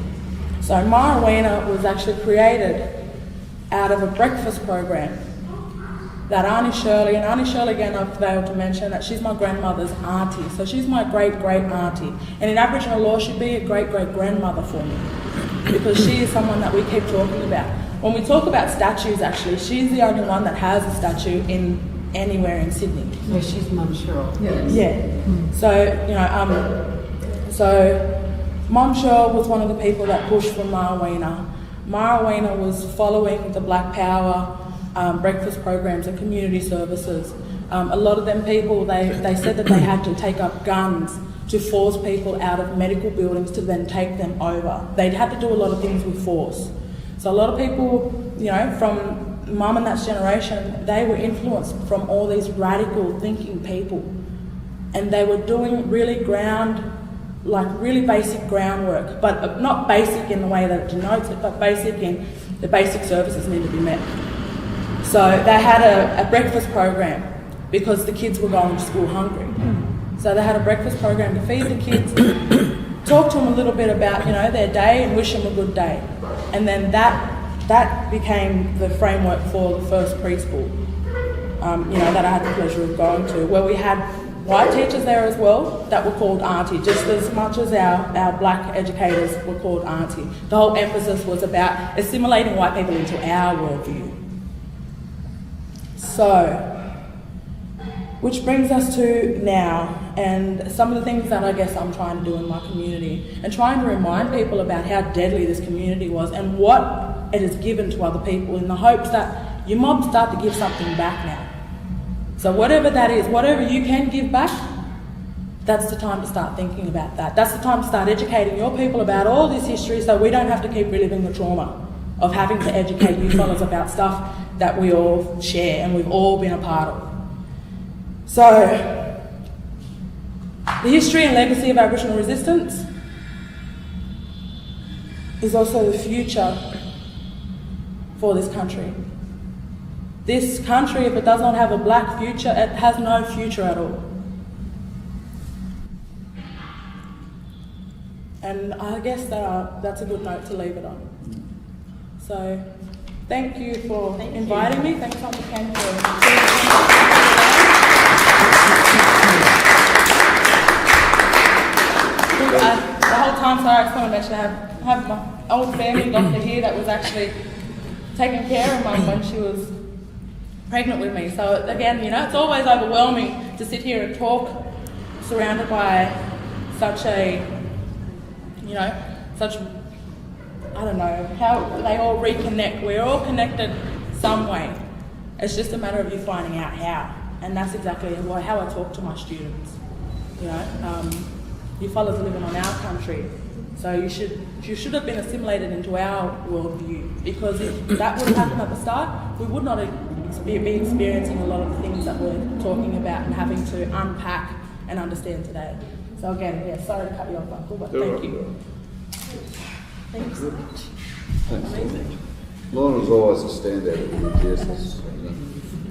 So Marawina was actually created out of a breakfast program that Auntie Shirley, and Auntie Shirley again I've failed to mention that she's my grandmother's auntie, so she's my great-great auntie. And in Aboriginal law she'd be a great-great-grandmother for me, because she is someone that we keep talking about. When we talk about statues actually, she's the only one that has a statue in anywhere in Sydney. Yeah, she's Mum Cheryl. Yes. Yeah. So, you know, Mum Cheryl was one of the people that pushed for Marawina. Marawina was following the Black Power breakfast programs and community services. A lot of them people, they said that they had to take up guns to force people out of medical buildings to then take them over. They'd had to do a lot of things with force. So a lot of people, you know, from Mum and that generation, they were influenced from all these radical thinking people. And they were doing really really basic groundwork, but not basic in the way that it denotes it, but basic in the basic services need to be met. So they had a breakfast program because the kids were going to school hungry. So they had a breakfast program to feed the kids, talk to them a little bit about, you know, their day and wish them a good day. And then that became the framework for the first preschool, you know, that I had the pleasure of going to, where we had white teachers there as well that were called auntie, just as much as our black educators were called auntie. The whole emphasis was about assimilating white people into our worldview. So, which brings us to now, and some of the things that I guess I'm trying to do in my community, and trying to remind people about how deadly this community was and what it has given to other people, in the hopes that your mob start to give something back now. So whatever that is, whatever you can give back, that's the time to start thinking about that. That's the time to start educating your people about all this history, so we don't have to keep reliving the trauma of having to educate you fellas about stuff that we all share and we've all been a part of. So, the history and legacy of Aboriginal resistance is also the future for this country. This country, if it does not have a black future, it has no future at all. And I guess that's a good note to leave it on. So, thank you for inviting me. Thanks, Uncle Ken, for the whole time, sorry, I just want to mention I have my old family doctor here that was actually taking care of Mum when she was pregnant with me. So again, you know, it's always overwhelming to sit here and talk surrounded by such a, you know, I don't know, how they all reconnect. We're all connected some way. It's just a matter of you finding out how. And that's exactly how I talk to my students. You know, you fellas are living on our country, so you should have been assimilated into our worldview, because if that would have happened at the start, we would not have be experiencing a lot of the things that we're talking about and having to unpack and understand today. So again, yeah, sorry to cut you off, Uncle, but thank you. Thank you so much. Thanks. Lorna's always a standout at the GSS.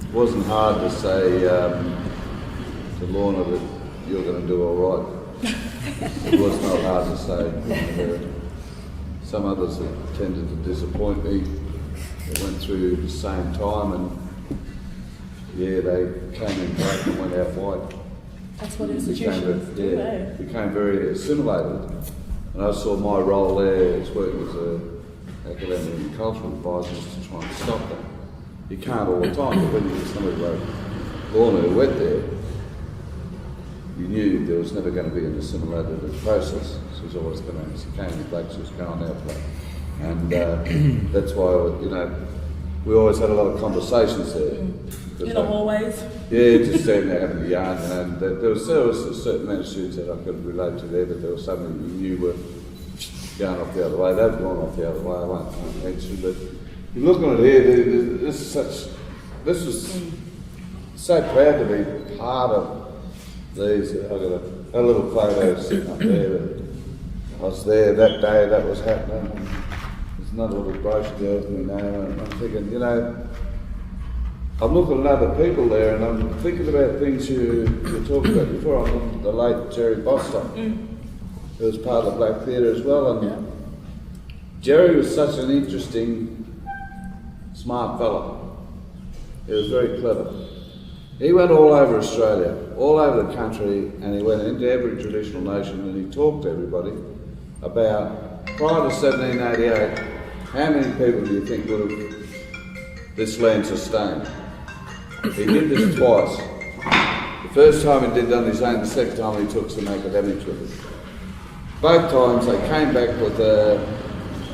It wasn't hard to say to Lorna that you're going to do all right. It was not hard to say. Some others that tended to disappoint me. They went through the same time and yeah, they came in black and went out white. That's what institutions do, eh? Became very assimilated. And I saw my role there as working as an academic and cultural advisor to try and stop that. You can't all the time, but when you get somebody like Lorna who went there, you knew there was never going to be an assimilated process. She was always going to, she came in black, she was going out black. And that's why, you know, we always had a lot of conversations there. In the hallways? Yeah, just standing there having a yarn. And there was a certain amount of students that I could relate to there, but there was some that you knew were going off the other way. They've gone off the other way, I won't mention. But you're looking at here, this was so proud to be part of these. I've got a little photo sitting up there. I was there that day, that was happening. There's another little brochure there with my name, and I'm thinking, you know, I'm looking at other people there, and I'm thinking about things you talked about before. I'm looking at the late Jerry Bostock, who was part of the Black Theatre as well. And Jerry was such an interesting, smart fellow. He was very clever. He went all over Australia, all over the country, and he went into every traditional nation, and he talked to everybody about, prior to 1788, how many people do you think would have this land sustained? He did this twice. The first time he did it on his own, the second time he took some academics with him. Both times they came back with a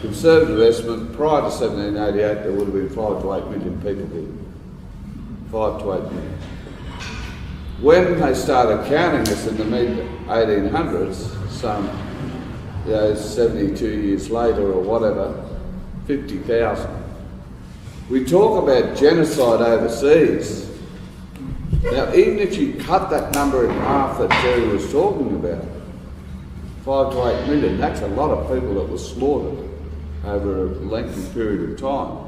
conservative estimate. Prior to 1788 there would have been 5 to 8 million people here. 5 to 8 million. When they started counting this in the mid-1800s, some 72 years later or whatever, 50,000. We talk about genocide overseas. Now, even if you cut that number in half that Jerry was talking about, 5 to 8 million, that's a lot of people that were slaughtered over a lengthy period of time.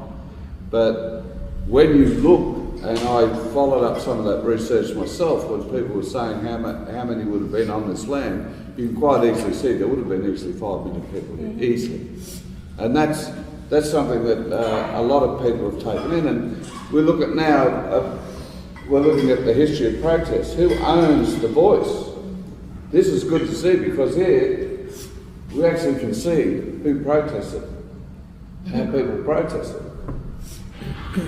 But when you look, and I followed up some of that research myself, when people were saying how many would have been on this land, you can quite easily see there would have been easily 5 million people here, easily. And that's something that a lot of people have taken in. And we look at now, we're looking at the history of protests. Who owns the voice? This is good to see, because here we actually can see who protested, how people protested.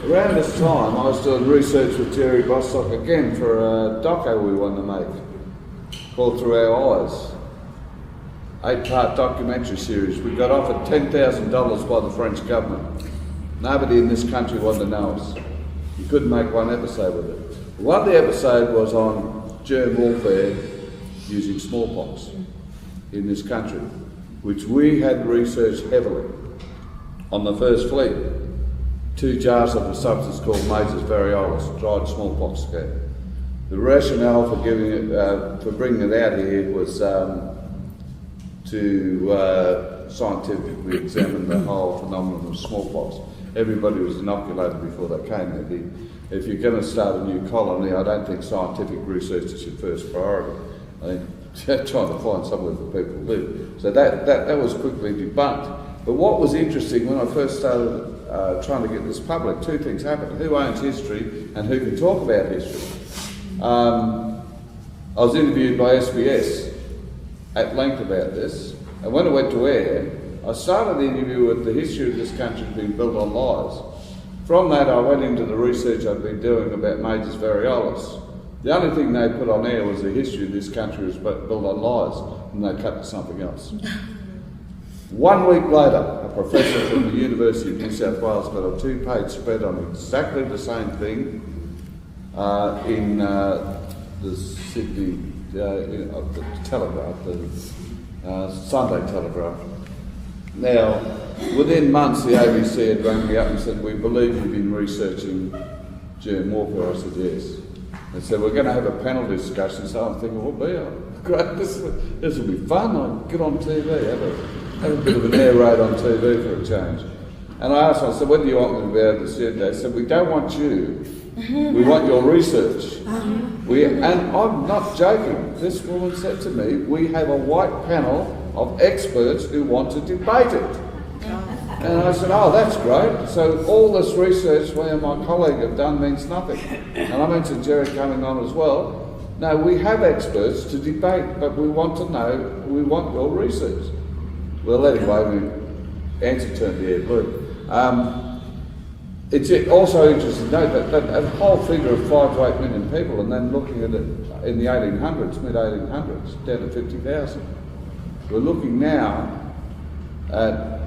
Around this time, I was doing research with Jerry Bostock again for a doco we wanted to make called Through Our Eyes. 8-part documentary series. We got offered $10,000 by the French government. Nobody in this country wanted to know us. You couldn't make one episode with it. One of the episodes was on germ warfare using smallpox in this country, which we had researched heavily. On the first fleet, 2 jars of a substance called Major's variolis, dried smallpox scab. The rationale for giving it, for bringing it out here was to scientifically examine the whole phenomenon of smallpox. Everybody was inoculated before they came here. If you're going to start a new colony, I don't think scientific research is your first priority. I think trying to find somewhere for people to live. So that was quickly debunked. But what was interesting when I first started trying to get this public, 2 things happened. Who owns history and who can talk about history? I was interviewed by SBS at length about this, and when it went to air, I started the interview with the history of this country being built on lies. From that, I went into the research I'd been doing about Major's variolis. The only thing they put on air was the history of this country was built on lies, and they cut to something else. 1 week later, a professor from the University of New South Wales got a 2-page spread on exactly the same thing in the Sydney the Telegraph, the Sunday Telegraph. Now, within months, the ABC had rang me up and said, "We believe you've been researching during warfare? I said, yes. They said, we're going to have a panel discussion. So I'm thinking, well, great, this will be fun. I'll get on TV, have a bit of an air raid on TV for a change. And I asked them, I said, what do you want me to be able to say? They said, we don't want you. We want your research. And I'm not joking. This woman said to me, we have a white panel of experts who want to debate it. And I said, oh, that's great. So all this research me and my colleague have done means nothing. And I mentioned Jerry coming on as well. No, we have experts to debate, but we want to know, we want your research. Well, anyway, we answer turned the air blue. It's also interesting to note that a whole figure of 5 to 8 million people, and then looking at it in the 1800s, mid-1800s, down to 50,000. We're looking now at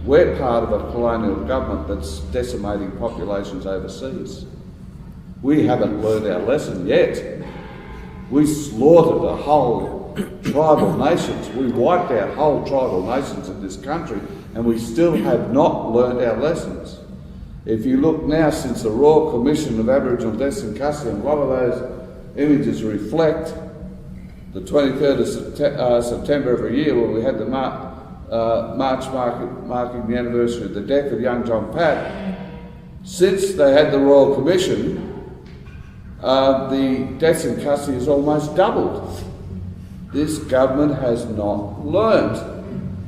we're part of a colonial government that's decimating populations overseas. We haven't learned our lesson yet. We slaughtered a whole tribal nations. We wiped out whole tribal nations in this country, and we still have not learned our lessons. If you look now, since the Royal Commission of Aboriginal Deaths in Custody, and a lot of those images reflect the 23rd of September every year, when we had the march marking the anniversary of the death of young John Pat. Since they had the Royal Commission, the deaths in custody has almost doubled. This government has not learnt,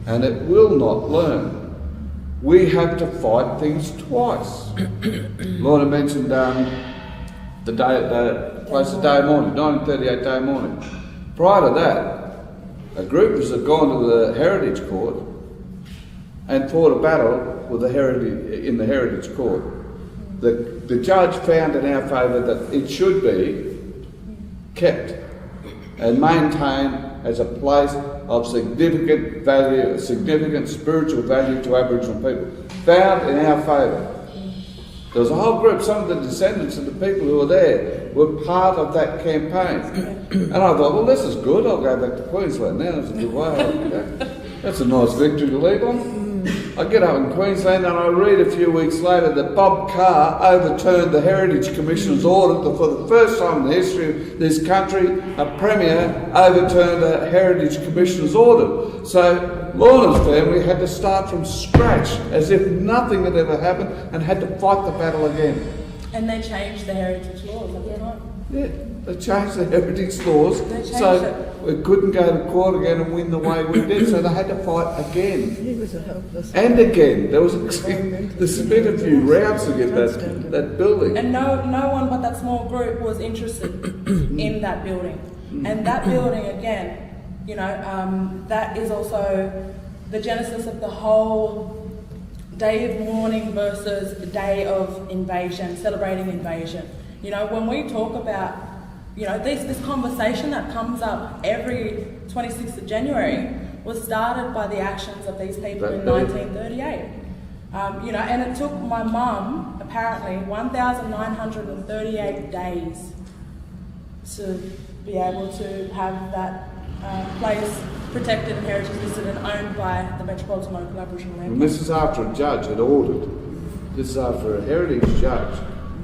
and it will not learn. We have to fight things twice. Lorna mentioned the day morning, 1938 day morning. Prior to that, a group had gone to the Heritage Court and fought a battle with in the Heritage Court. The judge found in our favour that it should be kept and maintained as a place of significant value, significant spiritual value to Aboriginal people. Found in our favour. There was a whole group, some of the descendants of the people who were there were part of that campaign. And I thought, well, this is good, I'll go back to Queensland now, that's a good way. That's a nice victory to leave on. I get up in Queensland and I read a few weeks later that Bob Carr overturned the Heritage Commission's order. For the first time in the history of this country, a Premier overturned a Heritage Commission's order. So Lorna's family had to start from scratch as if nothing had ever happened and had to fight the battle again. And they changed the heritage laws, have they not? Yeah, they changed the heritage laws, so we couldn't go to court again and win the way we did, so they had to fight again. He was a helpless. And again, there's been a few rounds to get that building. And no one but that small group was interested in that building. And that building, again, that is also the genesis of the whole day of mourning versus the day of invasion, celebrating invasion. When we talk about, this conversation that comes up every 26th of January was started by the actions of these people in 1938. And it took my mum, apparently, 1,938 days to be able to have that place protected and heritage listed and owned by the Metropolitan Local Aboriginal Land. And this is after a judge had ordered. This is after a heritage judge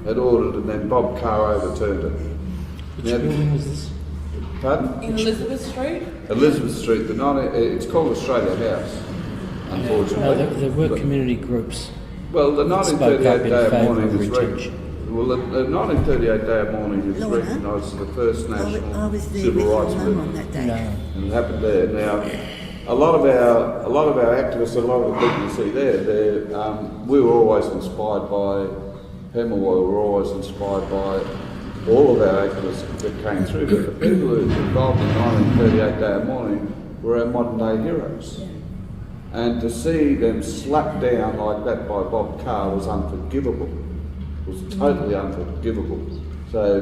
had ordered, and then Bob Carr overturned it. Which building was this? Pardon? In Elizabeth Street? Elizabeth Street. It's called Australia House, unfortunately. No, there were community groups. Well, the 1938 Day of Mourning is the 1938 Day of Mourning is recognised as the first national civil rights movement. On that day. No. And it happened there. Now, a lot of our activists, a lot of the people you see there, we were always inspired by Pemulwuy. We were always inspired by all of our activists that came through. But the people who were involved in the 1938 Day of Mourning were our modern day heroes. Yeah. And to see them slapped down like that by Bob Carr was unforgivable. It was totally unforgivable. So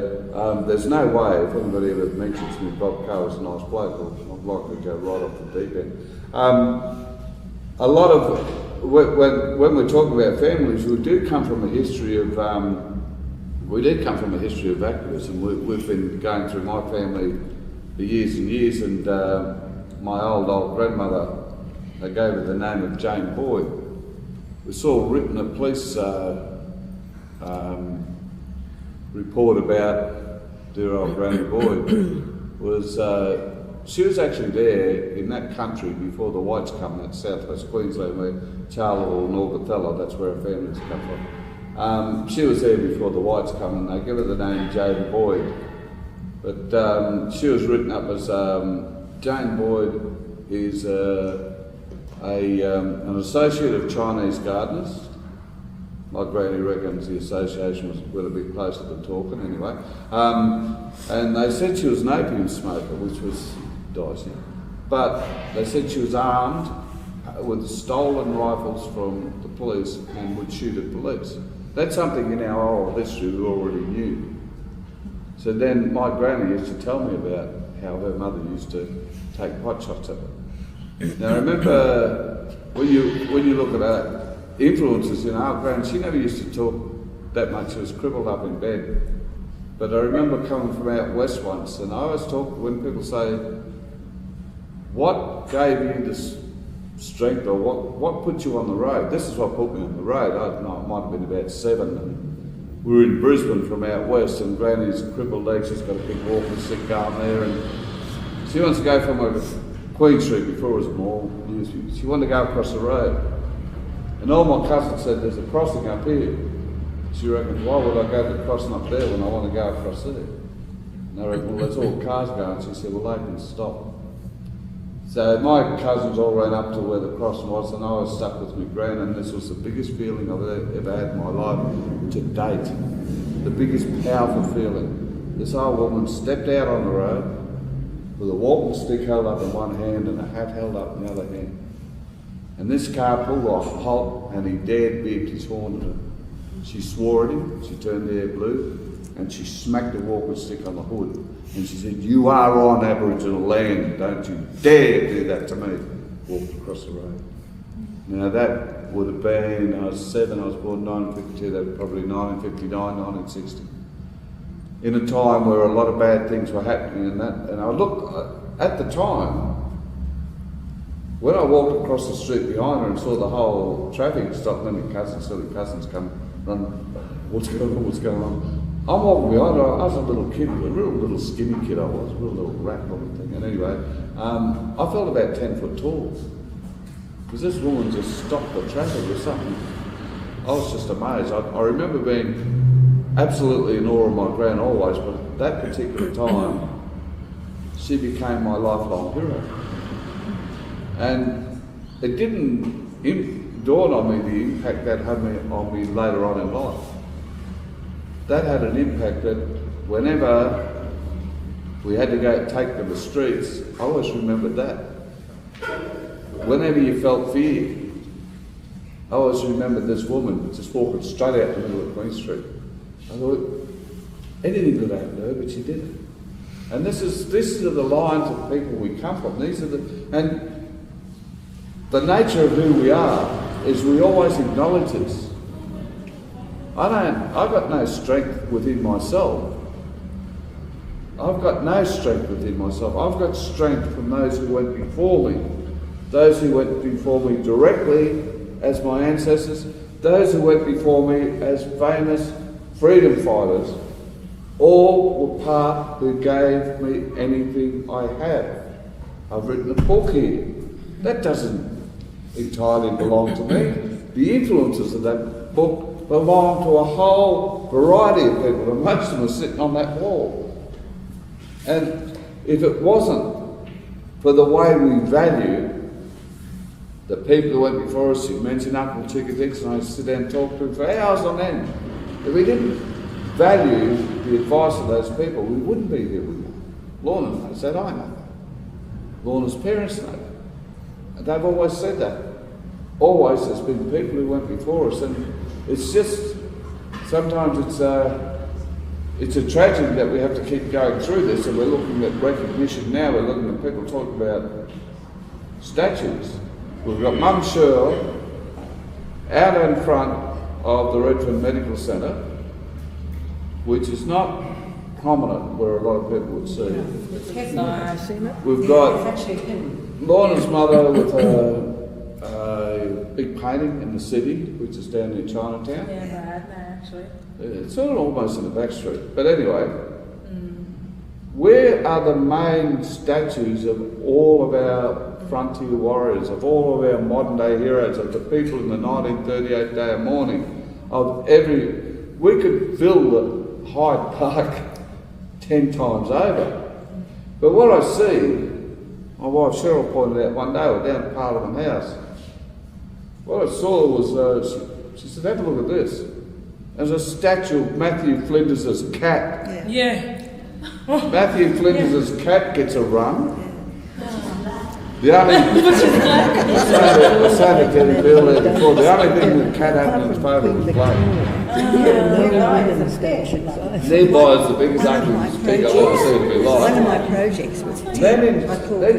there's no way, if anybody ever mentions me, Bob Carr was a nice bloke, I'd like to go right off the deep end. A lot of, when we're talking about families, we did come from a history of activism. We've been going through my family for years and years, and my old grandmother, they gave her the name of Jane Boyd. We saw written a police report about dear old Granny Boyd was she was actually there in that country before the whites come, that southwest Queensland where Charleville, Norgathello, that's where her family's come from. She was there before the whites come, and they give her the name Jane Boyd. But she was written up as Jane Boyd is an associate of Chinese gardeners. My granny reckons the association was well a bit closer than talking anyway. And they said she was an opium smoker, which was dicey. But they said she was armed with stolen rifles from the police and would shoot at police. That's something in our oral history we already knew. So then my granny used to tell me about how her mother used to take pot shots at her. Now remember, when you look at her influences in our granny, she never used to talk that much. She was crippled up in bed. But I remember coming from out west once, and I always talk when people say, what gave you this strength, or what put you on the road? This is what put me on the road. I don't know, it might have been about 7, and we were in Brisbane from out west, and Granny's crippled leg, she's got a big walking stick going there, and she wants to go from Queen Street before it was a mall. She wanted to go across the road. And all my cousins said, there's a crossing up here. She reckoned, why would I go to the crossing up there when I want to go across there? And I reckon, well, there's all cars going. She said, well, they can stop. So my cousins all ran up to where the crossing was, and I was stuck with my gran, and this was the biggest feeling I've ever had in my life to date. The biggest powerful feeling. This old woman stepped out on the road with a walking stick held up in one hand and a hat held up in the other hand. And this car pulled off a halt, and he dared beat his horn at her. She swore at him, she turned her hair blue, and she smacked the walking stick on the hood. And she said, you are on Aboriginal land, don't you dare do that to me. Walked across the road. Now that would have been, I was 7, I was born 1952, that was probably 1959, 1960. In a time where a lot of bad things were happening, and I look, at the time, when I walked across the street behind her and saw the whole traffic stop, then my silly cousins come run, what's going on? I'm walking behind her, I was a little kid, a real little skinny kid I was, a real little rat looking thing. And anyway, I felt about 10 foot tall. Because this woman just stopped the traffic or something. I was just amazed. I remember being absolutely in awe of my gran always, but at that particular time, she became my lifelong hero. And it didn't dawn on me the impact that had on me later on in life. That had an impact that whenever we had to go take to the streets, I always remembered that. Whenever you felt fear, I always remembered this woman just walking straight out the middle of Queen Street. I thought, anything could happen to her, but she did it. And these are the lines of people we come from. And the nature of who we are is we always acknowledge this. I've got no strength within myself. I've got no strength within myself. I've got strength from those who went before me. Those who went before me directly as my ancestors. Those who went before me as famous freedom fighters. All were part who gave me anything I have. I've written a book here. That doesn't entirely belong to me. The influences of that book belong to a whole variety of people, and most of them are sitting on that wall. And if it wasn't for the way we value the people who went before us, you mentioned Uncle Chicken Dix, and I used to sit down and talk to him for hours on end. If we didn't value the advice of those people, we wouldn't be here with you. Lorna knows that, I know that. Lorna's parents know that. And they've always said that. Always there's been people who went before us, and it's just, sometimes it's a tragedy that we have to keep going through this, and we're looking at recognition now, we're looking at people talking about statues. We've got Mum Shirl out in front of the Redfern Medical Centre, which is not prominent where a lot of people would see it. I've seen it. We've got It's actually hidden. Lorna's mother with a big painting in the city, which is down near Chinatown. Yeah, right there. actually. It's sort of almost in the back street. But anyway, where are the main statues of all of our frontier warriors, of all of our modern day heroes, of the people in the 1938 day of mourning, of every... We could fill the Hyde Park 10 times over. But what I see, my wife Cheryl pointed out one day, we're down at Parliament House, what I saw was, she said, have a look at this. There's a statue of Matthew Flinders' cat. Yeah. Matthew Flinders' cat gets a run. The only... I said to Teddy Bill there before, the only thing the cat had in his favour was black. Nearby is the biggest ugly pig I've ever seen in my life. One of my projects was Then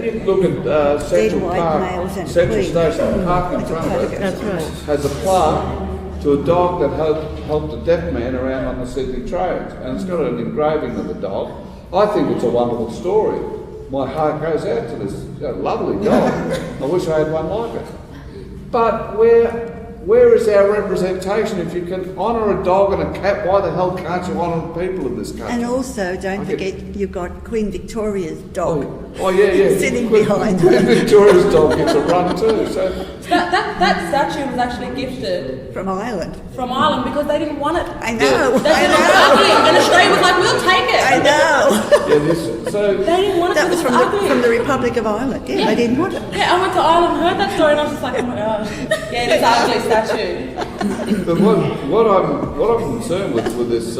you look at Central Park, Central Station, the park in front of it has a plaque to a dog that helped a deaf man around on the Sydney trains, and it's got an engraving of the dog. I think it's a wonderful story. My heart goes out to this lovely dog. I wish I had one like it. But where is our representation? If you can honour a dog and a cat, why the hell can't you honour the people of this country? And also, don't forget, you've got Queen Victoria's dog. Oh yeah. Sitting behind Queen her. Victoria's dog gets a run too. So That statue was actually gifted From Ireland. from Ireland because they didn't want it. I know. They said it was ugly, and Australia was like, we'll take it. I know. so They didn't want it That because was it was ugly. from the Republic of Ireland. Yeah, they didn't want it. Yeah, I went to Ireland, heard that story, and I was just like, oh my gosh. Yeah, it is an ugly statue. But what I'm concerned with this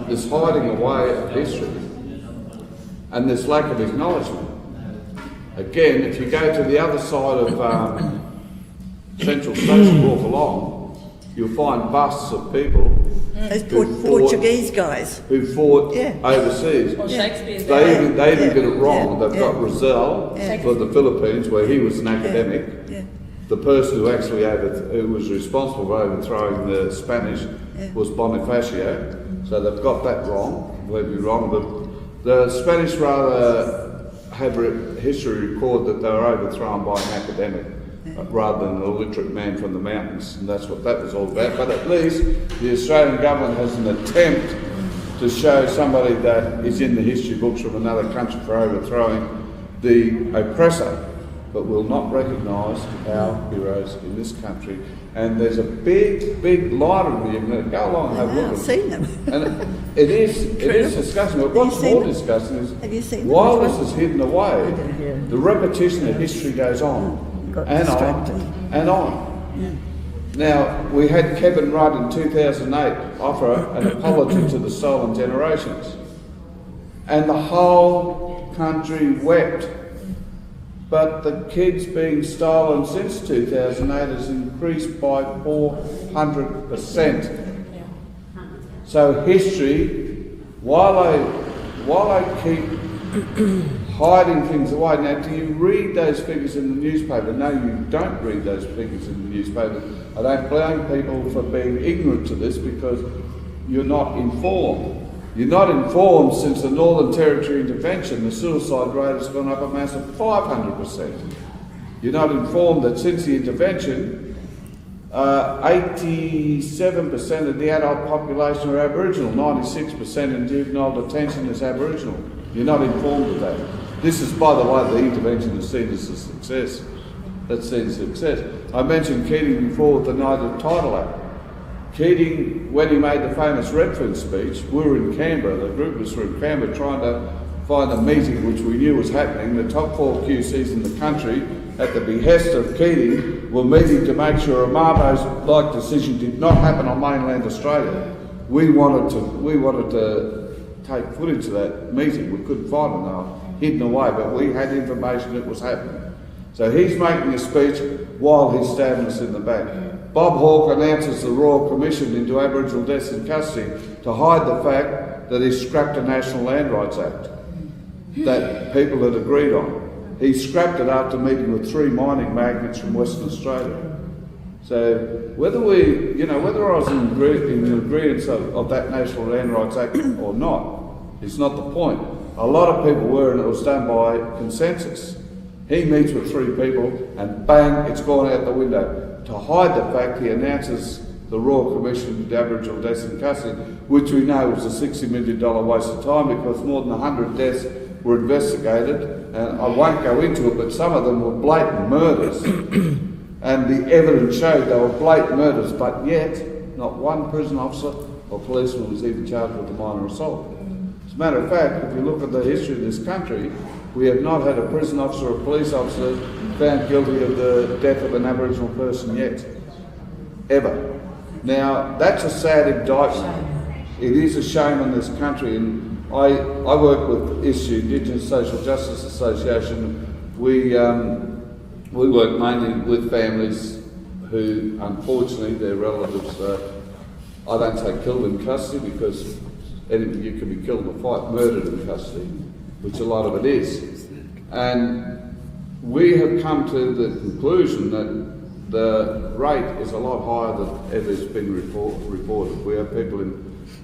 this hiding away of history and this lack of acknowledgement. Again, if you go to the other side of Central Station, walk along, you'll find busts of people Those who Portuguese guys. who fought Yeah. overseas. Or Shakespeare's They there. even get it wrong. Yeah. They've got Rizal for the Philippines, where he was an academic. Yeah. The person who actually who was responsible for overthrowing the Spanish was Bonifacio. So they've got that wrong. Won't be wrong. The Spanish rather have history record that they were overthrown by an academic rather than an illiterate man from the mountains, and that's what that was all about. But at least the Australian government has an attempt to show somebody that is in the history books from another country for overthrowing the oppressor, but will not recognise our heroes in this country. And there's a big line of them. Go along and have a look at I've them. seen them. And it is disgusting. But what's more disgusting Have you is seen them while as well? this is hidden away, the repetition of history goes on Got and distracted. on and on. Now, we had Kevin Rudd in 2008 offer an apology to the stolen generations, and the whole country wept. But the kids being stolen since 2008 has increased by 400%. So history, while I keep hiding things away, now do you read those figures in the newspaper? No, you don't read those figures in the newspaper. I don't blame people for being ignorant to this because you're not informed. You're not informed since the Northern Territory intervention, the suicide rate has gone up a massive 500%. You're not informed that since the intervention, 87% of the adult population are Aboriginal, 96% in juvenile detention is Aboriginal. You're not informed of that. This is, by the way, the intervention is seen as a success. That's seen as a success. I mentioned Keating before with the Native Title Act. Keating, when he made the famous Redfern speech, we were in Canberra, the group was from Canberra trying to find a meeting which we knew was happening. The top 4 QCs in the country, at the behest of Keating, were meeting to make sure a Mabo-like decision did not happen on mainland Australia. We wanted to take footage of that meeting. We couldn't find it, they were hidden away, but we had information it was happening. So he's making a speech while he's stabbing us in the back. Bob Hawke announces the Royal Commission into Aboriginal deaths in custody to hide the fact that he scrapped a National Land Rights Act that people had agreed on. He scrapped it after meeting with 3 mining magnates from Western Australia. So whether I was in agreement of that National Land Rights Act or not, is not the point. A lot of people were, and it was done by consensus. He meets with 3 people and bang, it's gone out the window. To hide the fact, he announces the Royal Commission into Aboriginal deaths in custody, which we know was a $60 million waste of time because more than 100 deaths were investigated, and I won't go into it, but some of them were blatant murders. And the evidence showed they were blatant murders, but yet not one prison officer or policeman was even charged with a minor assault. As a matter of fact, if you look at the history of this country, we have not had a prison officer or police officer found guilty of the death of an Aboriginal person yet. Ever. Now, that's a sad indictment. It is a shame in this country, and I work with ISSU, Indigenous Social Justice Association. We work mainly with families who, unfortunately, their relatives, I don't say killed in custody because you can be killed in a fight, murdered in custody, which a lot of it is. And we have come to the conclusion that the rate is a lot higher than ever has been reported. We have people in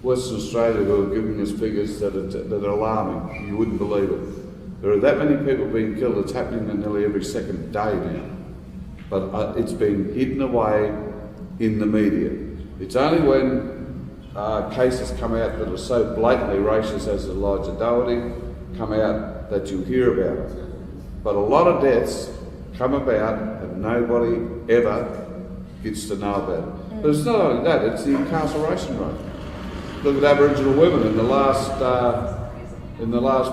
Western Australia who are giving us figures that are alarming. You wouldn't believe it. There are that many people being killed. It's happening nearly every second day now. But it's been hidden away in the media. It's only when cases come out that are so blatantly racist as Elijah Doherty come out that you hear about it. But a lot of deaths come about and nobody ever gets to know about it. But it's not only that, it's the incarceration rate. Look at Aboriginal women in the last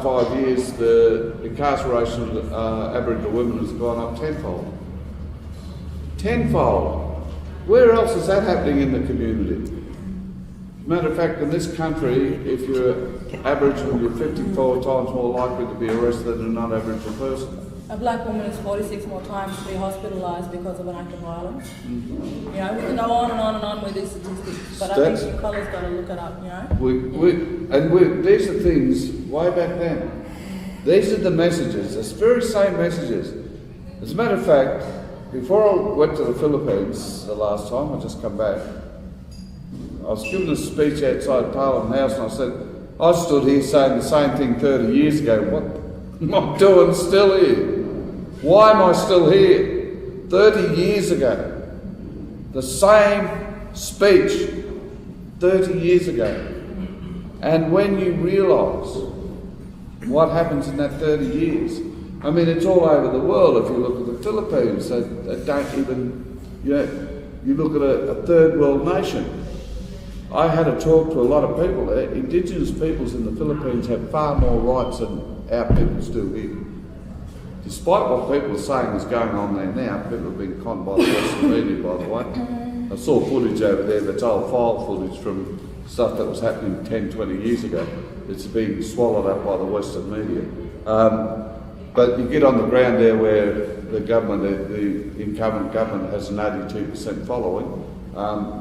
5 years, the incarceration of Aboriginal women has gone up tenfold. Tenfold. Where else is that happening in the community? Matter of fact, in this country, if you're Aboriginal, you're 54 times more likely to be arrested than a non-Aboriginal person. A black woman is 46 more times to be hospitalised because of an act of violence. You know, we can go on and on and on with these statistics, but I think you fellas got to look it up, you know? These are things way back then. These are the messages, the very same messages. As a matter of fact, before I went to the Philippines the last time, I just come back, I was given a speech outside Parliament House and I said, I stood here saying the same thing 30 years ago. What am I doing still here? Why am I still here? 30 years ago. The same speech 30 years ago. And when you realise what happens in that 30 years, I mean, it's all over the world. If you look at the Philippines, they don't even, you look at a third world nation. I had a talk to a lot of people there. Indigenous peoples in the Philippines have far more rights than our peoples do here. Despite what people are saying is going on there now, people have been conned by the Western media, by the way. I saw footage over there that's old file footage from stuff that was happening 10, 20 years ago. It's being swallowed up by the Western media. But you get on the ground there where the government, the incumbent government has an 82% following,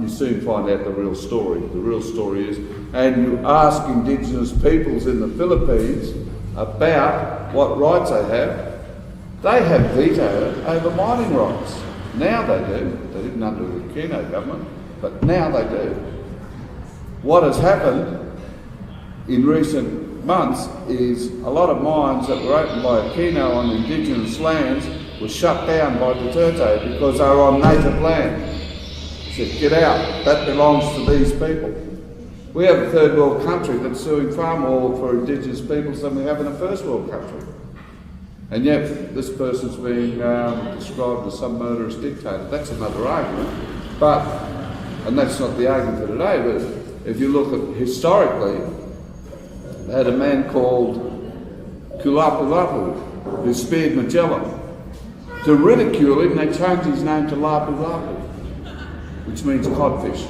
you soon find out the real story. The real story is, and you ask Indigenous peoples in the Philippines about what rights they have veto over mining rights. Now they do. They didn't under the Aquino government, but now they do. What has happened in recent months is a lot of mines that were opened by Aquino on Indigenous lands were shut down by Duterte because they were on native land. He said, get out, that belongs to these people. We have a third world country that's suing far more for Indigenous peoples than we have in a first world country. And yet this person's being described as some murderous dictator. That's another argument. And that's not the argument for today, but if you look at historically, they had a man called Kulapu who speared Magellan. To ridicule him, they changed his name to Lapu Lapu, which means codfish.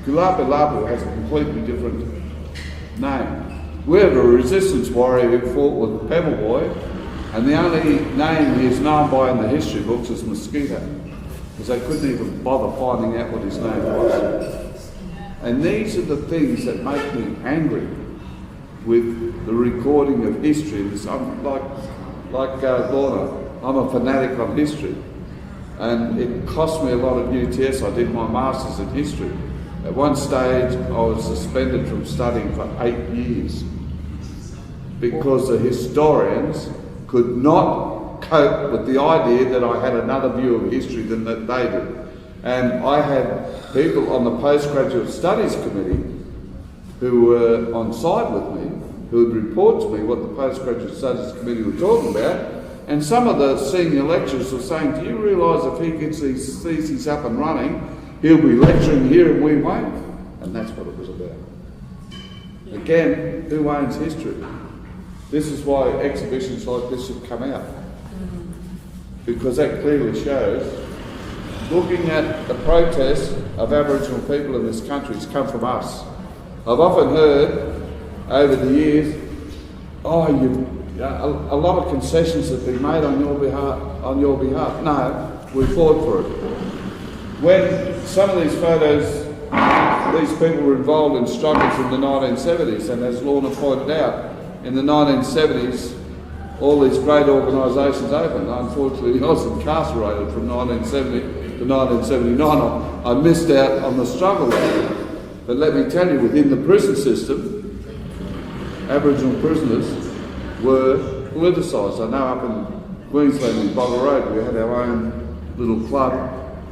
Kulapu Lapu has a completely different name. We have a resistance warrior who fought with Pebble Boy, and the only name he is known by in the history books is Mosquito, because they couldn't even bother finding out what his name was. And these are the things that make me angry with the recording of history. I'm like Lorna, I'm a fanatic on history, and it cost me a lot of UTS. I did my Masters in History. At one stage, I was suspended from studying for 8 years because the historians could not cope with the idea that I had another view of history than that they did. And I had people on the postgraduate studies committee who were on side with me, who would report to me what the postgraduate studies committee were talking about. And some of the senior lecturers were saying, do you realise if he gets these theses up and running, he'll be lecturing here and we won't? And that's what it was about. Again, who owns history? This is why exhibitions like this should come out. Because that clearly shows, looking at the protests of Aboriginal people in this country has come from us. I've often heard over the years, a lot of concessions have been made on your behalf. No, we fought for it. When some of these photos, these people were involved in struggles in the 1970s, and as Lorna pointed out, in the 1970s, all these great organisations opened. Unfortunately, I was incarcerated from 1970 to 1979. I missed out on the struggle there. But let me tell you, within the prison system, Aboriginal prisoners were politicised. I know up in Queensland, in Bogger Road, we had our own little club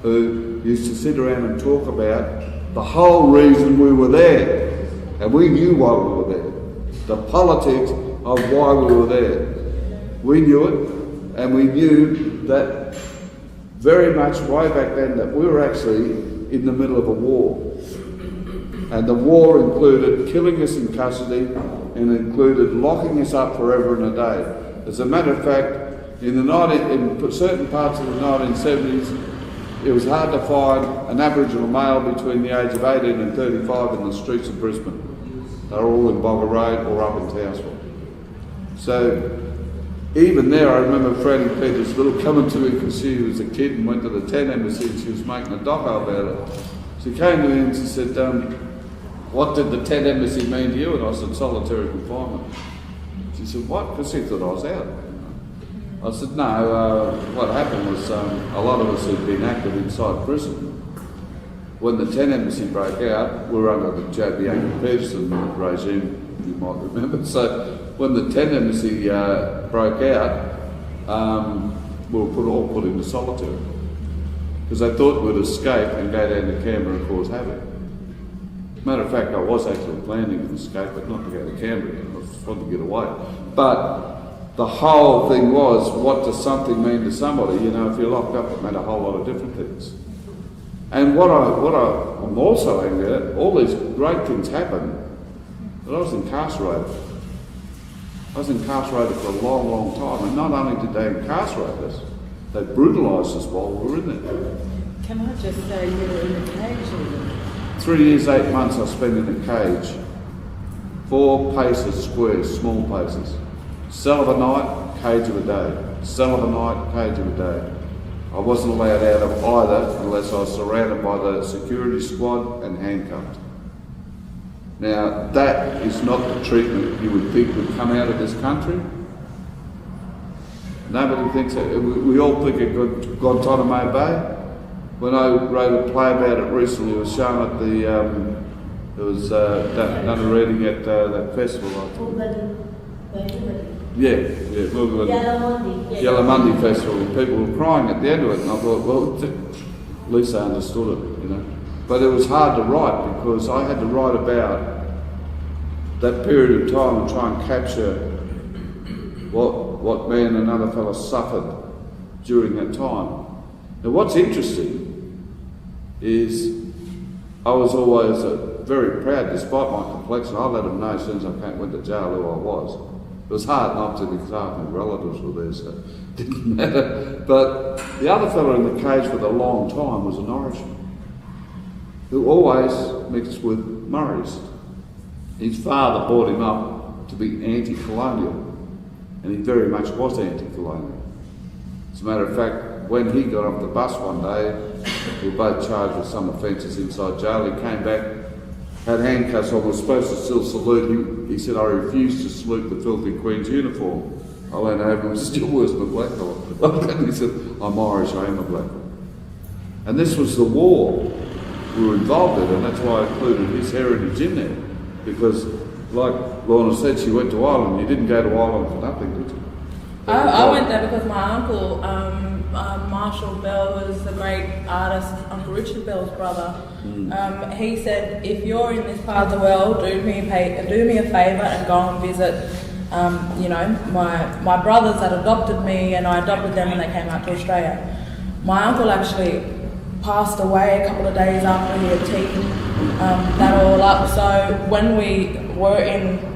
who used to sit around and talk about the whole reason we were there. And we knew why we were there. The politics of why we were there. We knew it, and we knew that very much way back then that we were actually in the middle of a war. And the war included killing us in custody and included locking us up forever and a day. As a matter of fact, in certain parts of the 1970s, it was hard to find an Aboriginal male between the age of 18 and 35 in the streets of Brisbane. They were all in Bogger Road or up in Townsville. So even there, I remember Franny Peters Little coming to me because she was a kid and went to the Tent Embassy and she was making a doco about it. She came to me and she said, what did the Tent Embassy mean to you? And I said, solitary confinement. She said, what? Because she thought I was out. I said, no, what happened was a lot of us had been active inside prison. When the Tent Embassy broke out, we were under the J.B. Peterson regime, you might remember. So when the Tent Embassy broke out, we were all put into solitary. Because they thought we'd escape and go down to Canberra and cause havoc. Matter of fact, I was actually planning an escape, but not to go to Canberra. I was trying to get away. But the whole thing was, what does something mean to somebody? You know, if you're locked up, it meant a whole lot of different things. And what I'm also angry at, all these great things happened, but I was incarcerated. I was incarcerated for a long, long time, and not only did they incarcerate us, they brutalised us while we were in there. Can I just say you were in a cage? 3 years, 8 months I spent in a cage. 4 paces squares, small paces. Cell of a night, cage of a day. Cell of a night, cage of a day. I wasn't allowed out of either unless I was surrounded by the security squad and handcuffed. Now, that is not the treatment you would think would come out of this country. Nobody thinks that. We all think of Guantanamo Bay. When I wrote a play about it recently, it was shown at the, done a reading at that festival. Yellow Monday Festival, and people were crying at the end of it, and I thought, well, at least they understood it, you know. But it was hard to write because I had to write about that period of time and try and capture what me and another fellow suffered during that time. Now, what's interesting is I was always very proud, despite my complexion. I let them know as soon as I went to jail who I was. It was hard not to because half my relatives were there, so it didn't matter. But the other fellow in the cage for a long time was an Irishman who always mixed with Murrays. His father brought him up to be anti-colonial, and he very much was anti-colonial. As a matter of fact, when he got off the bus one day, we were both charged with some offences inside jail. He came back, had handcuffs on, was supposed to still salute him. He said, I refuse to salute the filthy Queen's uniform. I went over and was still worse than a black guy. And he said, I'm Irish, I am a black guy. And this was the war we were involved in, and that's why I included his heritage in there. Because, like Lorna said, she went to Ireland. You didn't go to Ireland for nothing, did you? I went there because my uncle Marshall Bell was the great artist, Uncle Richard Bell's brother. He said, if you're in this part of the world, do me a favour and go and visit, my brothers that adopted me, and I adopted them when they came out to Australia. My uncle actually passed away a couple of days after he had teed that all up. So when we were in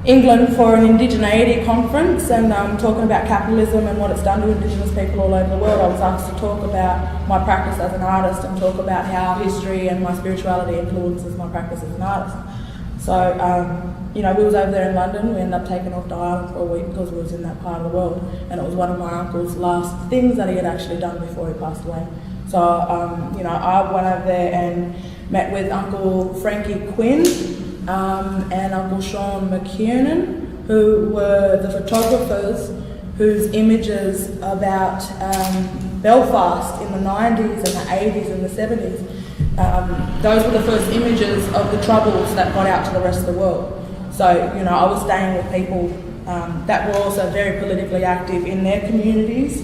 England for an indigeneity conference and talking about capitalism and what it's done to Indigenous people all over the world, I was asked to talk about my practice as an artist and talk about how history and my spirituality influences my practice as an artist. So, we was over there in London. We ended up taking off to Ireland for a week because we was in that part of the world, and it was one of my uncle's last things that he had actually done before he passed away. So, I went over there and met with Uncle Frankie Quinn and Uncle Sean McKiernan, who were the photographers whose images about Belfast in the 90s and the 80s and the 70s, those were the first images of the troubles that got out to the rest of the world. So, I was staying with people that were also very politically active in their communities,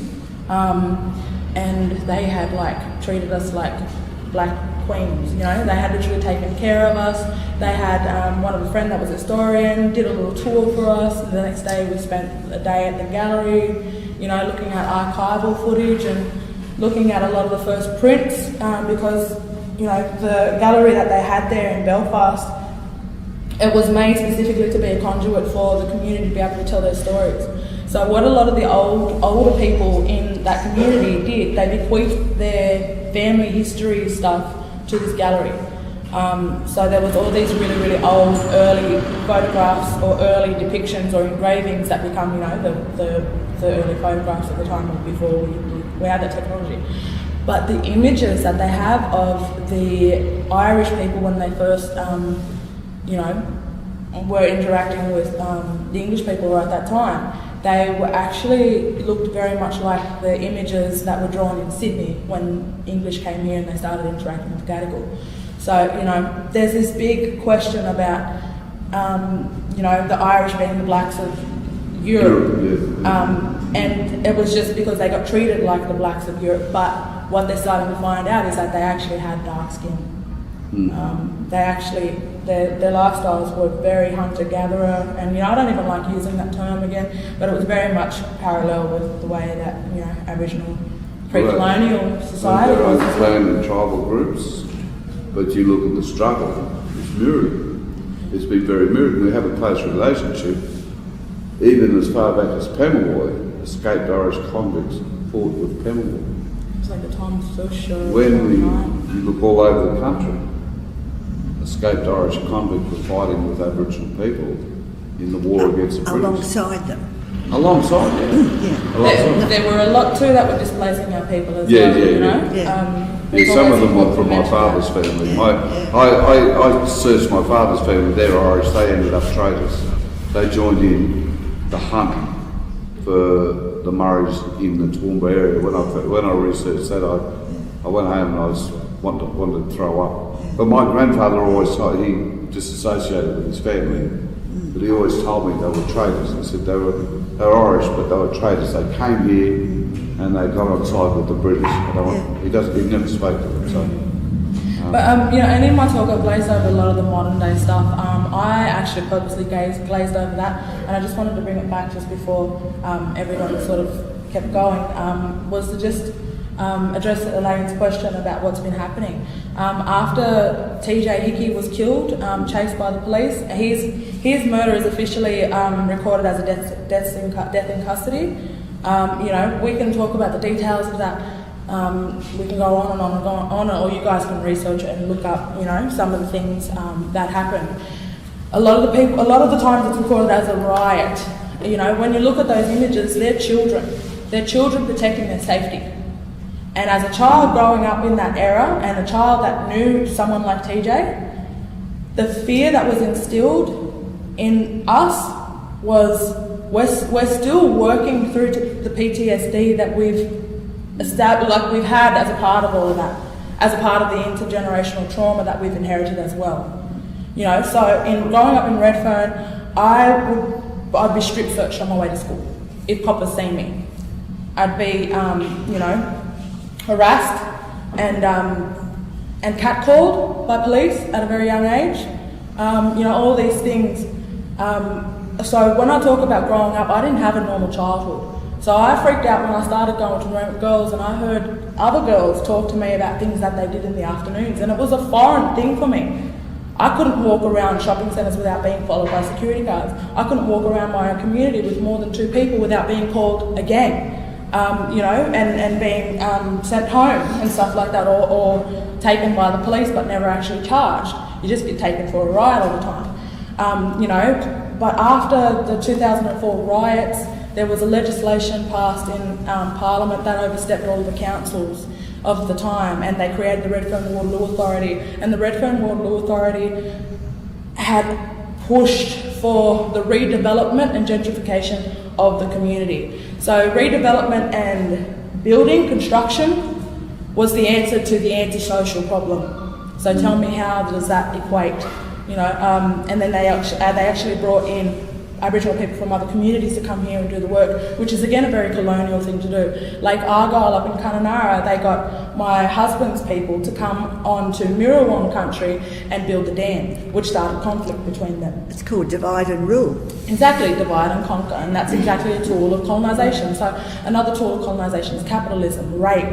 and they had treated us like black queens, they had literally taken care of us. They had one of a friend that was a historian, did a little tour for us, and the next day we spent a day at the gallery, looking at archival footage and looking at a lot of the first prints, because, the gallery that they had there in Belfast, it was made specifically to be a conduit for the community to be able to tell their stories. So what a lot of the older people in that community did, they bequeathed their family history stuff to this gallery. So there was all these really, really old, early photographs or early depictions or engravings that become, the early photographs at the time before we had that technology. But the images that they have of the Irish people when they first, were interacting with the English people at that time, they were actually looked very much like the images that were drawn in Sydney when English came here and they started interacting with Gadigal. So, there's this big question about, the Irish being the blacks of Europe. And it was just because they got treated like the blacks of Europe. But what they're starting to find out is that they actually had dark skin. They actually, their lifestyles were very hunter-gatherer, and I don't even like using that term again, but it was very much parallel with the way that Aboriginal pre-colonial society there was. are clan and tribal groups, but you look at the struggle, it's mirrored. It's been very mirrored. We have a close relationship, even as far back as Pemulwuy. Escaped Irish convicts fought with Pemulwuy. It's like the Tom Swift show. When you look all over the country, escaped Irish convicts were fighting with Aboriginal people in the war against the British. Alongside them. Alongside them. Yeah. There were a lot too that were displacing our people as well. Yeah, some of them were from my father's family. I searched my father's family, they're Irish, they ended up traitors. They joined in the hunt for the Murrays in the Toowoomba area. When I researched that, I went home and I wanted to throw up. But my grandfather always told, he disassociated with his family, but he always told me they were traitors. He said they were Irish, but they were traitors. They came here and they got on side with the British. He never spoke to them. So. But and in my talk I glazed over a lot of the modern day stuff. I actually purposely glazed over that, and I just wanted to bring it back just before everyone sort of kept going, was to just address Elaine's question about what's been happening. After TJ Hickey was killed, chased by the police, his murder is officially recorded as a death in custody. We can talk about the details of that. We can go on and on and on, or you guys can research it and look up, some of the things that happened. A lot of the times it's recorded as a riot. When you look at those images, they're children protecting their safety. And as a child growing up in that era, and a child that knew someone like TJ, the fear that was instilled in us was, we're still working through the PTSD that we've had as a part of all of that, as a part of the intergenerational trauma that we've inherited as well. So in growing up in Redfern, I'd be strip searched on my way to school if coppers seen me. I'd be, harassed and catcalled by police at a very young age. All these things. So when I talk about growing up, I didn't have a normal childhood. So I freaked out when I started going to room with girls, and I heard other girls talk to me about things that they did in the afternoons, and it was a foreign thing for me. I couldn't walk around shopping centres without being followed by security guards. I couldn't walk around my own community with more than 2 people without being called a gang, and being sent home and stuff like that, or taken by the police but never actually charged. You just get taken for a ride all the time. But after the 2004 riots, there was a legislation passed in Parliament that overstepped all the councils of the time, and they created the Redfern Waterloo Authority. And the Redfern Waterloo Authority had pushed for the redevelopment and gentrification of the community. So redevelopment and building, construction, was the answer to the antisocial problem. So tell me, how does that equate? And then they actually brought in Aboriginal people from other communities to come here and do the work, which is again a very colonial thing to do. Like Argyle up in Kununurra, they got my husband's people to come on to Murrawong country and build the dam, which started conflict between them. It's called divide and rule. Exactly, divide and conquer, and that's exactly a tool of colonisation. So another tool of colonisation is capitalism, rape,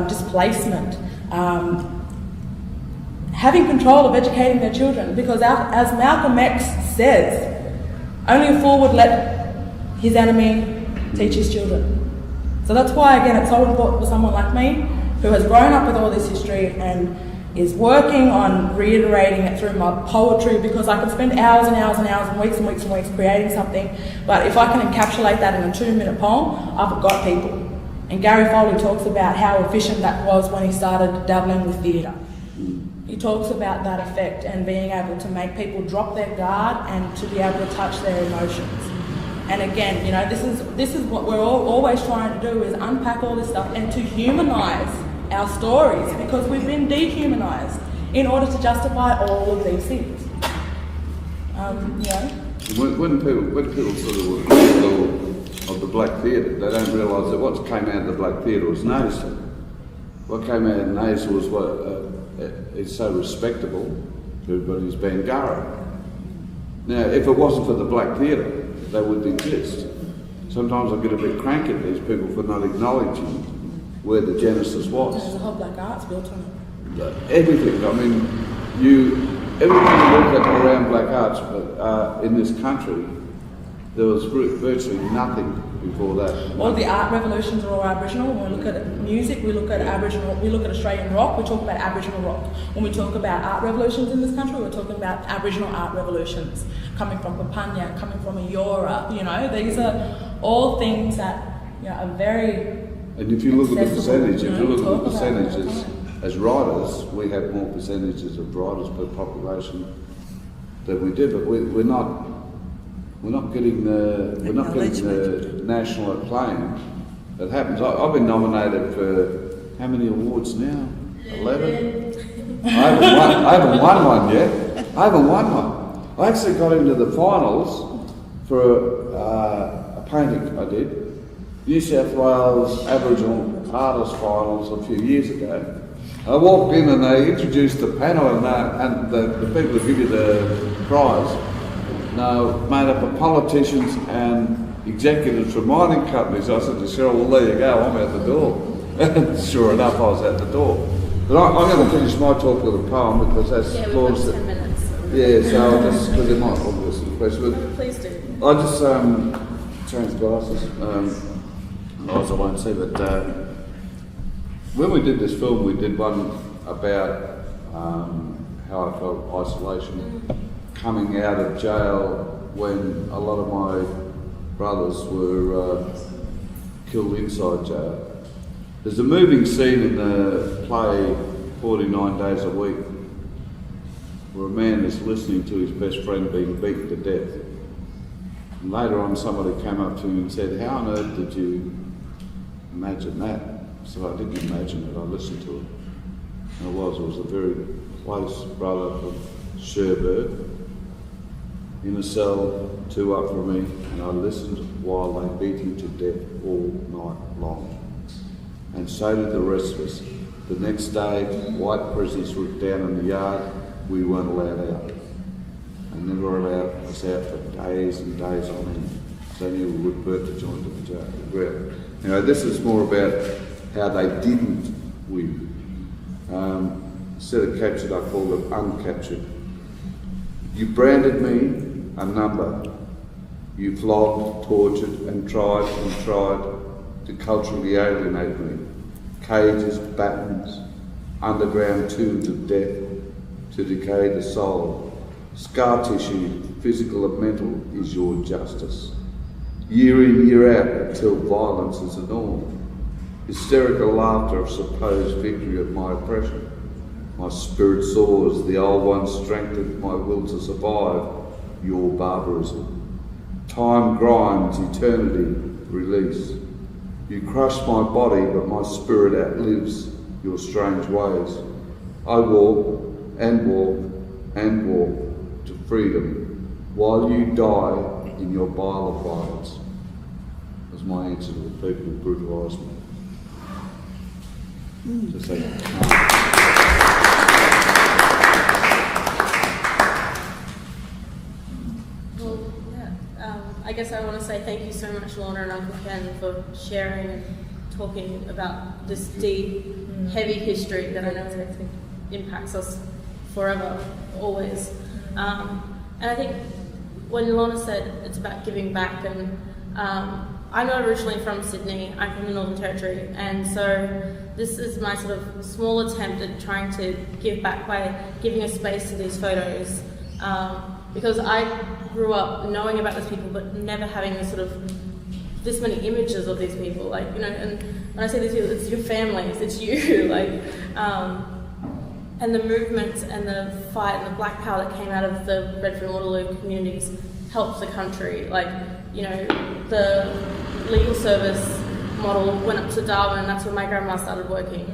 displacement, having control of educating their children, because as Malcolm X says, only a fool would let his enemy teach his children. So that's why, again, it's so important for someone like me, who has grown up with all this history and is working on reiterating it through my poetry, because I can spend hours and hours and hours and weeks and weeks and weeks creating something, but if I can encapsulate that in a 2-minute poem, I've got people. And Gary Foley talks about how efficient that was when he started dabbling with theatre. He talks about that effect and being able to make people drop their guard and to be able to touch their emotions. And again, this is what we're always trying to do, is unpack all this stuff and to humanise our stories, because we've been dehumanised in order to justify all of these things. When people sort of were critical of the black theatre, they don't realise that what came out of the black theatre was nasal. What came out of nasal was what it's so respectable to everybody's Bangara. Now, if it wasn't for the black theatre, they wouldn't exist. Sometimes I get a bit cranky at these people for not acknowledging where the genesis was. There's a whole black arts built on it. Everything. I mean, everything you look at around black arts, but in this country, there was virtually nothing before that. All the art revolutions are all Aboriginal. When we look at music, we look at Aboriginal, we look at Australian rock, we talk about Aboriginal rock. When we talk about art revolutions in this country, we're talking about Aboriginal art revolutions, coming from Papunya, coming from Eora, these are all things that are very And if you look at the percentage, percentages, as writers, we have more percentages of writers per population than we do, but we're not getting the national acclaim that happens. I've been nominated for how many awards now? 11? I haven't won one yet. I haven't won one. I actually got into the finals for a painting I did. New South Wales Aboriginal Artist Finals a few years ago. I walked in and they introduced the panel, and the people who give you the prize made up of politicians and executives from mining companies. I said to Cheryl, well, there you go, I'm out the door. Sure enough, I was out the door. But I'm going to finish my talk with a poem, because that's we've got 10 minutes. Yeah, so I'll just, because it might probably listen to the question. Please do. I just changed glasses. Otherwise I won't see, but when we did this film, we did one about how I felt isolation, coming out of jail when a lot of my brothers were killed inside jail. There's a moving scene in the play 49 Days a Week where a man is listening to his best friend being beaten to death. And later on somebody came up to me and said, how on earth did you imagine that? So I didn't imagine it, I listened to it. And it was a very close brother from Cherbourg. in a cell 2 up from me, and I listened while they beat him to death all night long. And so did the rest of us. The next day, white prisoners were down in the yard. We weren't allowed out. They never allowed us out for days and days on end. They knew we would burn the joint of the ground. Anyway, this is more about how they didn't win. Instead of captured, I called it uncaptured. You branded me a number. You flogged, tortured, and tried to culturally alienate me. Cages, battens, underground tombs of death to decay the soul. Scar tissue, physical and mental, is your justice. Year in, year out, until violence is the norm. Hysterical laughter of supposed victory of my oppression. My spirit soars, the old one strengthened my will to survive your barbarism. Time grinds, eternity release. You crush my body, but my spirit outlives your strange ways. I walk and walk and walk to freedom, while you die in your bile of violence. Was my answer to the people who brutalised me. To say, I guess I want to say thank you so much, Lorna and Uncle Ken, for sharing and talking about this deep, heavy history that I know impacts us forever, always. And I think when Lorna said it's about giving back, and I'm not originally from Sydney, I'm from the Northern Territory, and so this is my sort of small attempt at trying to give back by giving a space to these photos. Because I grew up knowing about these people, but never having this many images of these people. Like, you know, and when I say these people, it's your families, it's you, like, and the movements and the fight and the black power that came out of the Redfern and Waterloo communities helped the country. Like, you know, the legal service model went up to Darwin, and that's where my grandma started working.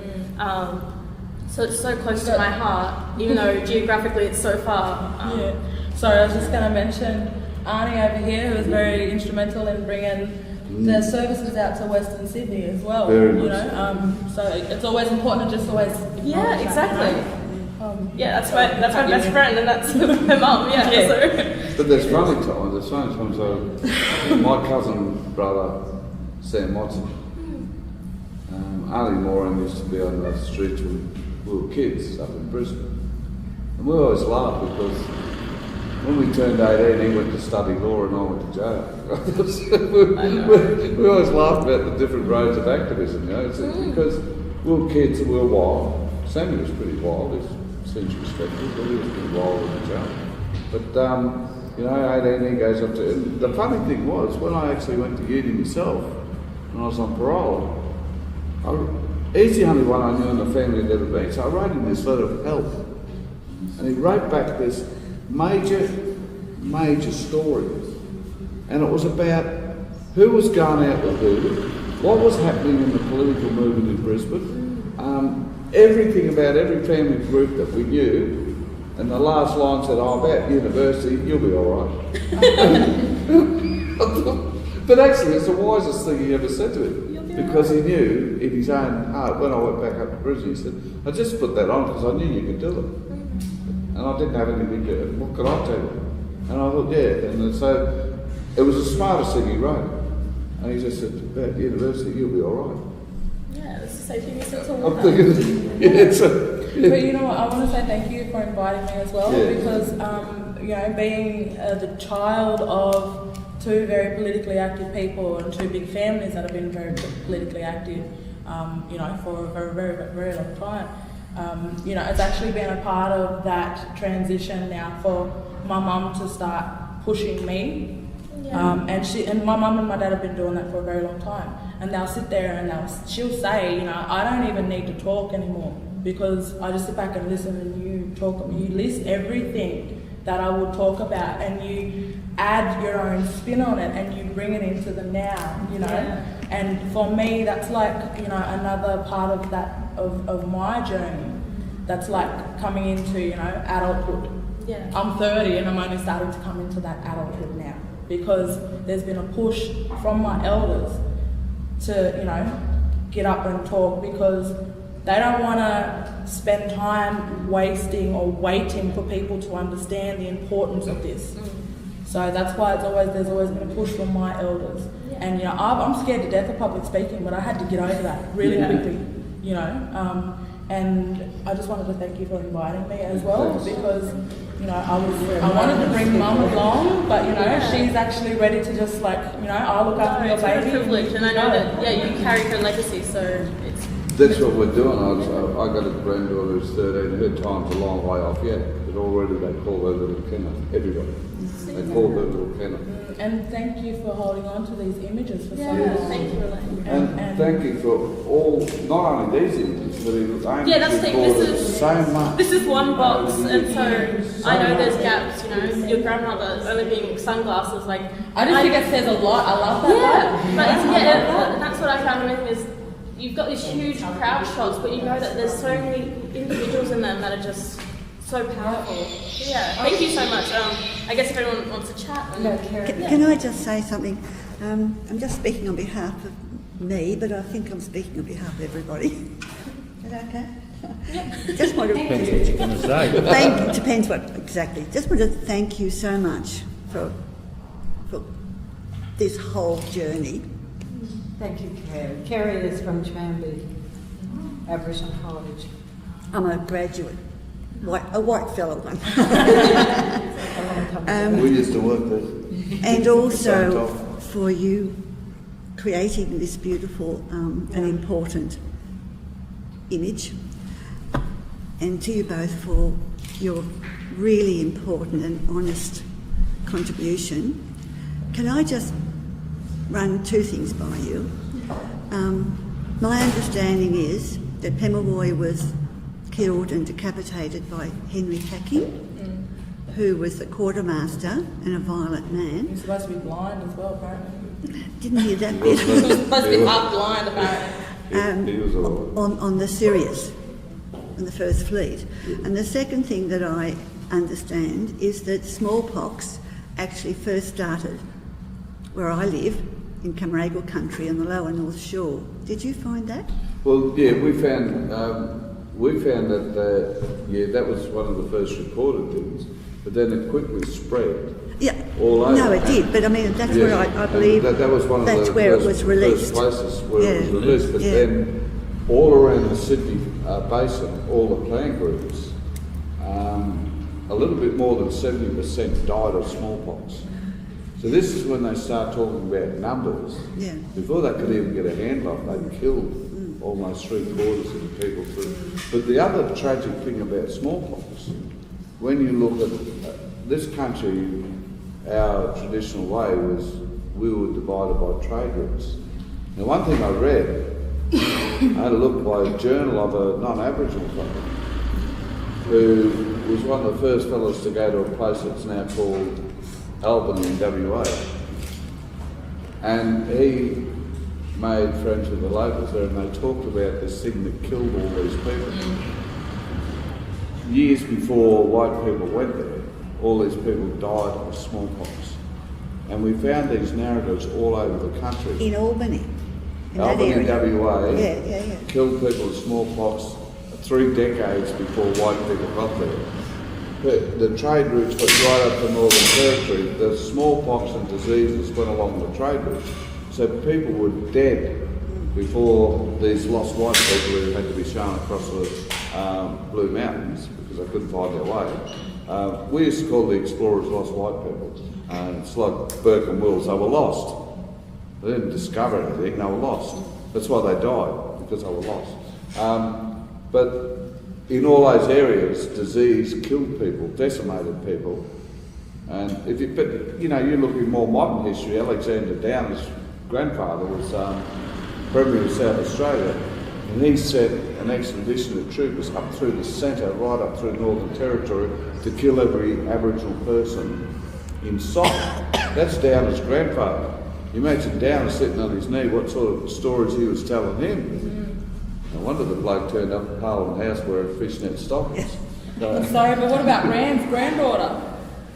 So it's so close to my heart, even though geographically it's so far. Yeah. Sorry, I was just going to mention Arnie over here, who was very instrumental in bringing the services out to Western Sydney as well. Very you much. know, so it's always important to just always. Yeah, exactly. Yeah, that's my best friend, and that's her mum. Yeah. Yeah. So. but there's funny times. So my cousin brother Sam Watson, Ali Moran used to be on the streets when we were kids up in Brisbane, and we always laughed because when we turned 18, he went to study law and I went to jail. we always laughed about the different roads of activism, you know. It's because we were kids and we were wild. Sammy was pretty wild, he's since respected, but he was pretty wild in the jail. But, you know, 18, he goes up to... And the funny thing was, when I actually went to uni myself, when I was on parole, he's the only one I knew in the family that had been, so I wrote him this letter of help. And he wrote back this major story, and it was about who was going out with who, what was happening in the political movement in Brisbane, everything about every family group that we knew, and the last line said, "Oh, about university, you'll be all right." But actually, it's the wisest thing he ever said to him, because he knew in his own heart, when I went back up to Brisbane, he said, "I just put that on because I knew you could do it." And I didn't have anything to, what could I tell you? And I thought, yeah, and so it was the smartest thing he wrote. And he just said, about university, you'll be all right. Yeah, it's the same thing as it's I'm thinking, But you know what, I want to say thank you for inviting me as well, because, you know, being the child of two very politically active people and two big families that have been very politically active, you know, for a very, very, very long time. You know, it's actually been a part of that transition now for my mum to start pushing me. Yeah. And my mum and my dad have been doing that for a very long time. And they'll sit there and she'll say, you know, I don't even need to talk anymore because I just sit back and listen and you talk, you list everything that I will talk about and you add your own spin on it and you bring it into the now, you know. Yeah. And for me, that's like, you know, another part of that, of my journey. That's like coming into, you know, adulthood. Yeah. I'm 30 and I'm only starting to come into that adulthood now because there's been a push from my elders to, you know, get up and talk because they don't want to spend time wasting or waiting for people to understand the importance of this. So that's why there's always been a push from my elders. And you know, I'm scared to death of public speaking, but I had to get over that really quickly. You know, and I just wanted to thank you for inviting me as well because you know I wanted to bring Mum along, but you know she's actually ready to just like you know I'll look after your baby. It's a privilege, and I know that you carry her legacy, so it's. That's what we're doing. I got a granddaughter who's 13. Her time's a long way off yet, but already they call her Little Kenna. Everybody. They call her Little Kenna. And thank you for holding on to these images for so long. Thank you, Elaine. And thank you for all, not only these images, but Elaine that's the thing. This so much. This is one box, and so I know there's gaps. You know, your grandmother only being sunglasses, like. I just think it says a lot. I love that. But and that's what I found amazing is you've got these huge crowd shots, but you know that there's so many individuals in them that are just so powerful. Yeah, thank you so much. I guess if anyone wants to chat. Can I just say something? I'm just speaking on behalf of me, but I think I'm speaking on behalf of everybody. Is that okay? Yeah. Just want to Depends what you're going to say. depends what exactly. Just want to thank you so much for this whole journey. Thank you, Carrie. Carrie is from Tranby, Aboriginal College. I'm a graduate, a white fellow one. We used to work there. And also for you creating this beautiful and important image, and to you both for your really important and honest contribution. Can I just run two things by you? My understanding is that Pemulwuy was killed and decapitated by Henry Hacking, who was the quartermaster and a violent man. He's supposed to be blind as well, apparently. Didn't hear that bit. He was supposed to be half blind, apparently. He was on the Sirius, on the First Fleet. And the second thing that I understand is that smallpox actually first started where I live, in Camaragal country on the lower North Shore. Did you find that? Well, yeah, we found that that was one of the first recorded things, but then it quickly spread. Yeah. All over. No, it did, but I mean that's where I believe that was one of that's the where first, it was released. First places where it was released. But then all around the Sydney basin, all the clan groups, a little bit more than 70% died of smallpox. So this is when they start talking about numbers. Yeah. Before they could even get a handle off, they'd killed almost 3/4 of the people through. But the other tragic thing about smallpox, when you look at this country, our traditional way was we were divided by trade routes. Now one thing I read, I had a look by a journal of a non-Aboriginal fellow who was one of the first fellows to go to a place that's now called Albany in WA, and he made friends with the locals there, and they talked about this thing that killed all these people. Years before white people went there, all these people died of smallpox, and we found these narratives all over the country. In Albany. In Albany, that area. WA, killed people with smallpox 3 decades before white people got there. The trade routes went right up the Northern Territory. The smallpox and diseases went along the trade routes. So people were dead before these lost white people who had to be shown across the Blue Mountains because they couldn't find their way. We used to call the explorers lost white people. It's like Burke and Wills, they were lost. They didn't discover anything, they were lost. That's why they died, because they were lost. But in all those areas, disease killed people, decimated people. And you look in more modern history, Alexander Downer's grandfather was Premier of South Australia, and he sent an expedition of troopers up through the centre, right up through Northern Territory, to kill every Aboriginal person in sight. That's Downer's grandfather. You imagine Downer sitting on his knee, what sort of stories he was telling him. No wonder the bloke turned up at Parliament House wearing fishnet stockings. I'm sorry, but what about Rand's granddaughter?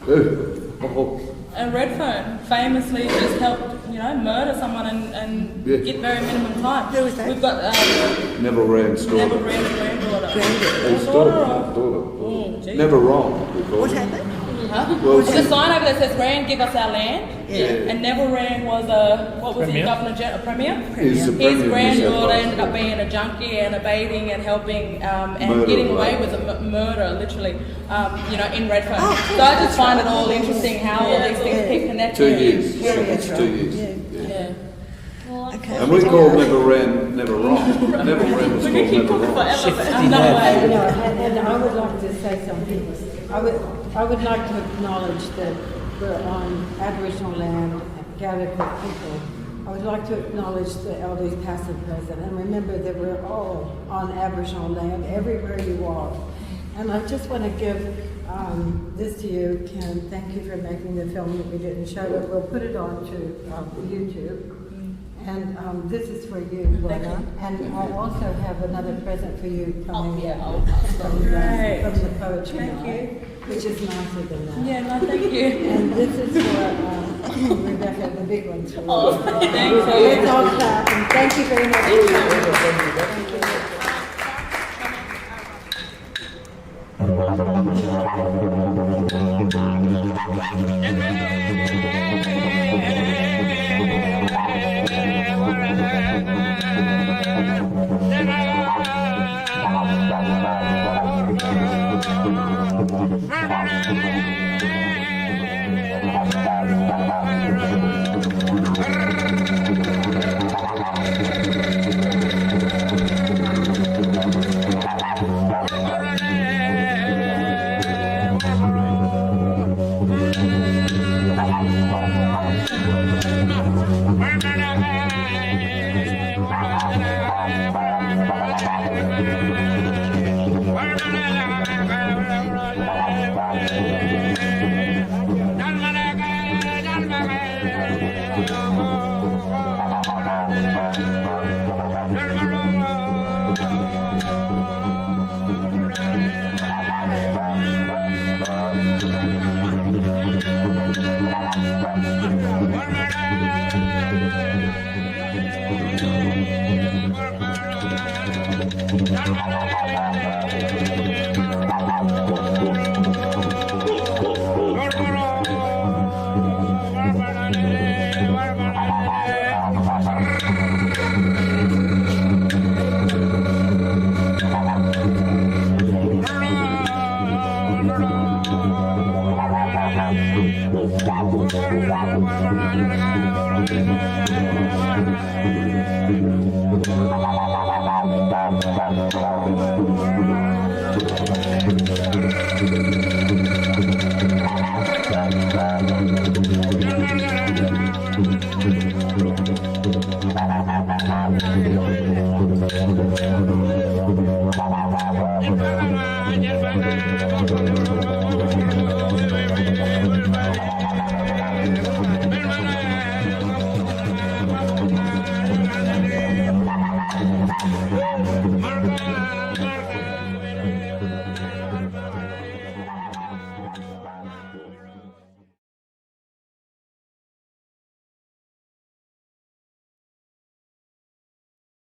Oh, And Redfern famously just helped, murder someone and Yeah. get very minimum time. Who was that? We've got Neville Rand's daughter. Neville Rand's granddaughter. His Daughter daughter. or- geez. Never wrong. we call What it. happened? Huh? Well, There's a sign over there that says Rand, give us our land. Yeah. And Neville Rand was what was he, Premier? a premier? He's the His Premier of New South granddaughter Wales. ended up being a junkie and abating and helping and Murder, getting away right. with a murder, literally, in Redfern. Oh, So I just find it all interesting how all these things keep 2 connected. years. Yeah, It's that's 2 right. years. Yeah. Yeah. Okay. And we call Neville Rand never wrong. Neville Rand was We called could keep never talking wrong. forever. No way. And I would like to say something. I would like to acknowledge that we're on Aboriginal land, Gadigal people. I would like to acknowledge the elders past and present, and remember that we're all on Aboriginal land everywhere you are. And I just want to give this to you, Ken. Thank you for making the film that we didn't show, but we'll put it on to YouTube. And this is for you, Lorna. And I also have another present for you coming from the poetry Thank night, which is nicer than that. Yeah, no, thank you. And this is for Rebekah, the big ones for you. Oh, thank So let's all clap, and thank you very much. Thank you.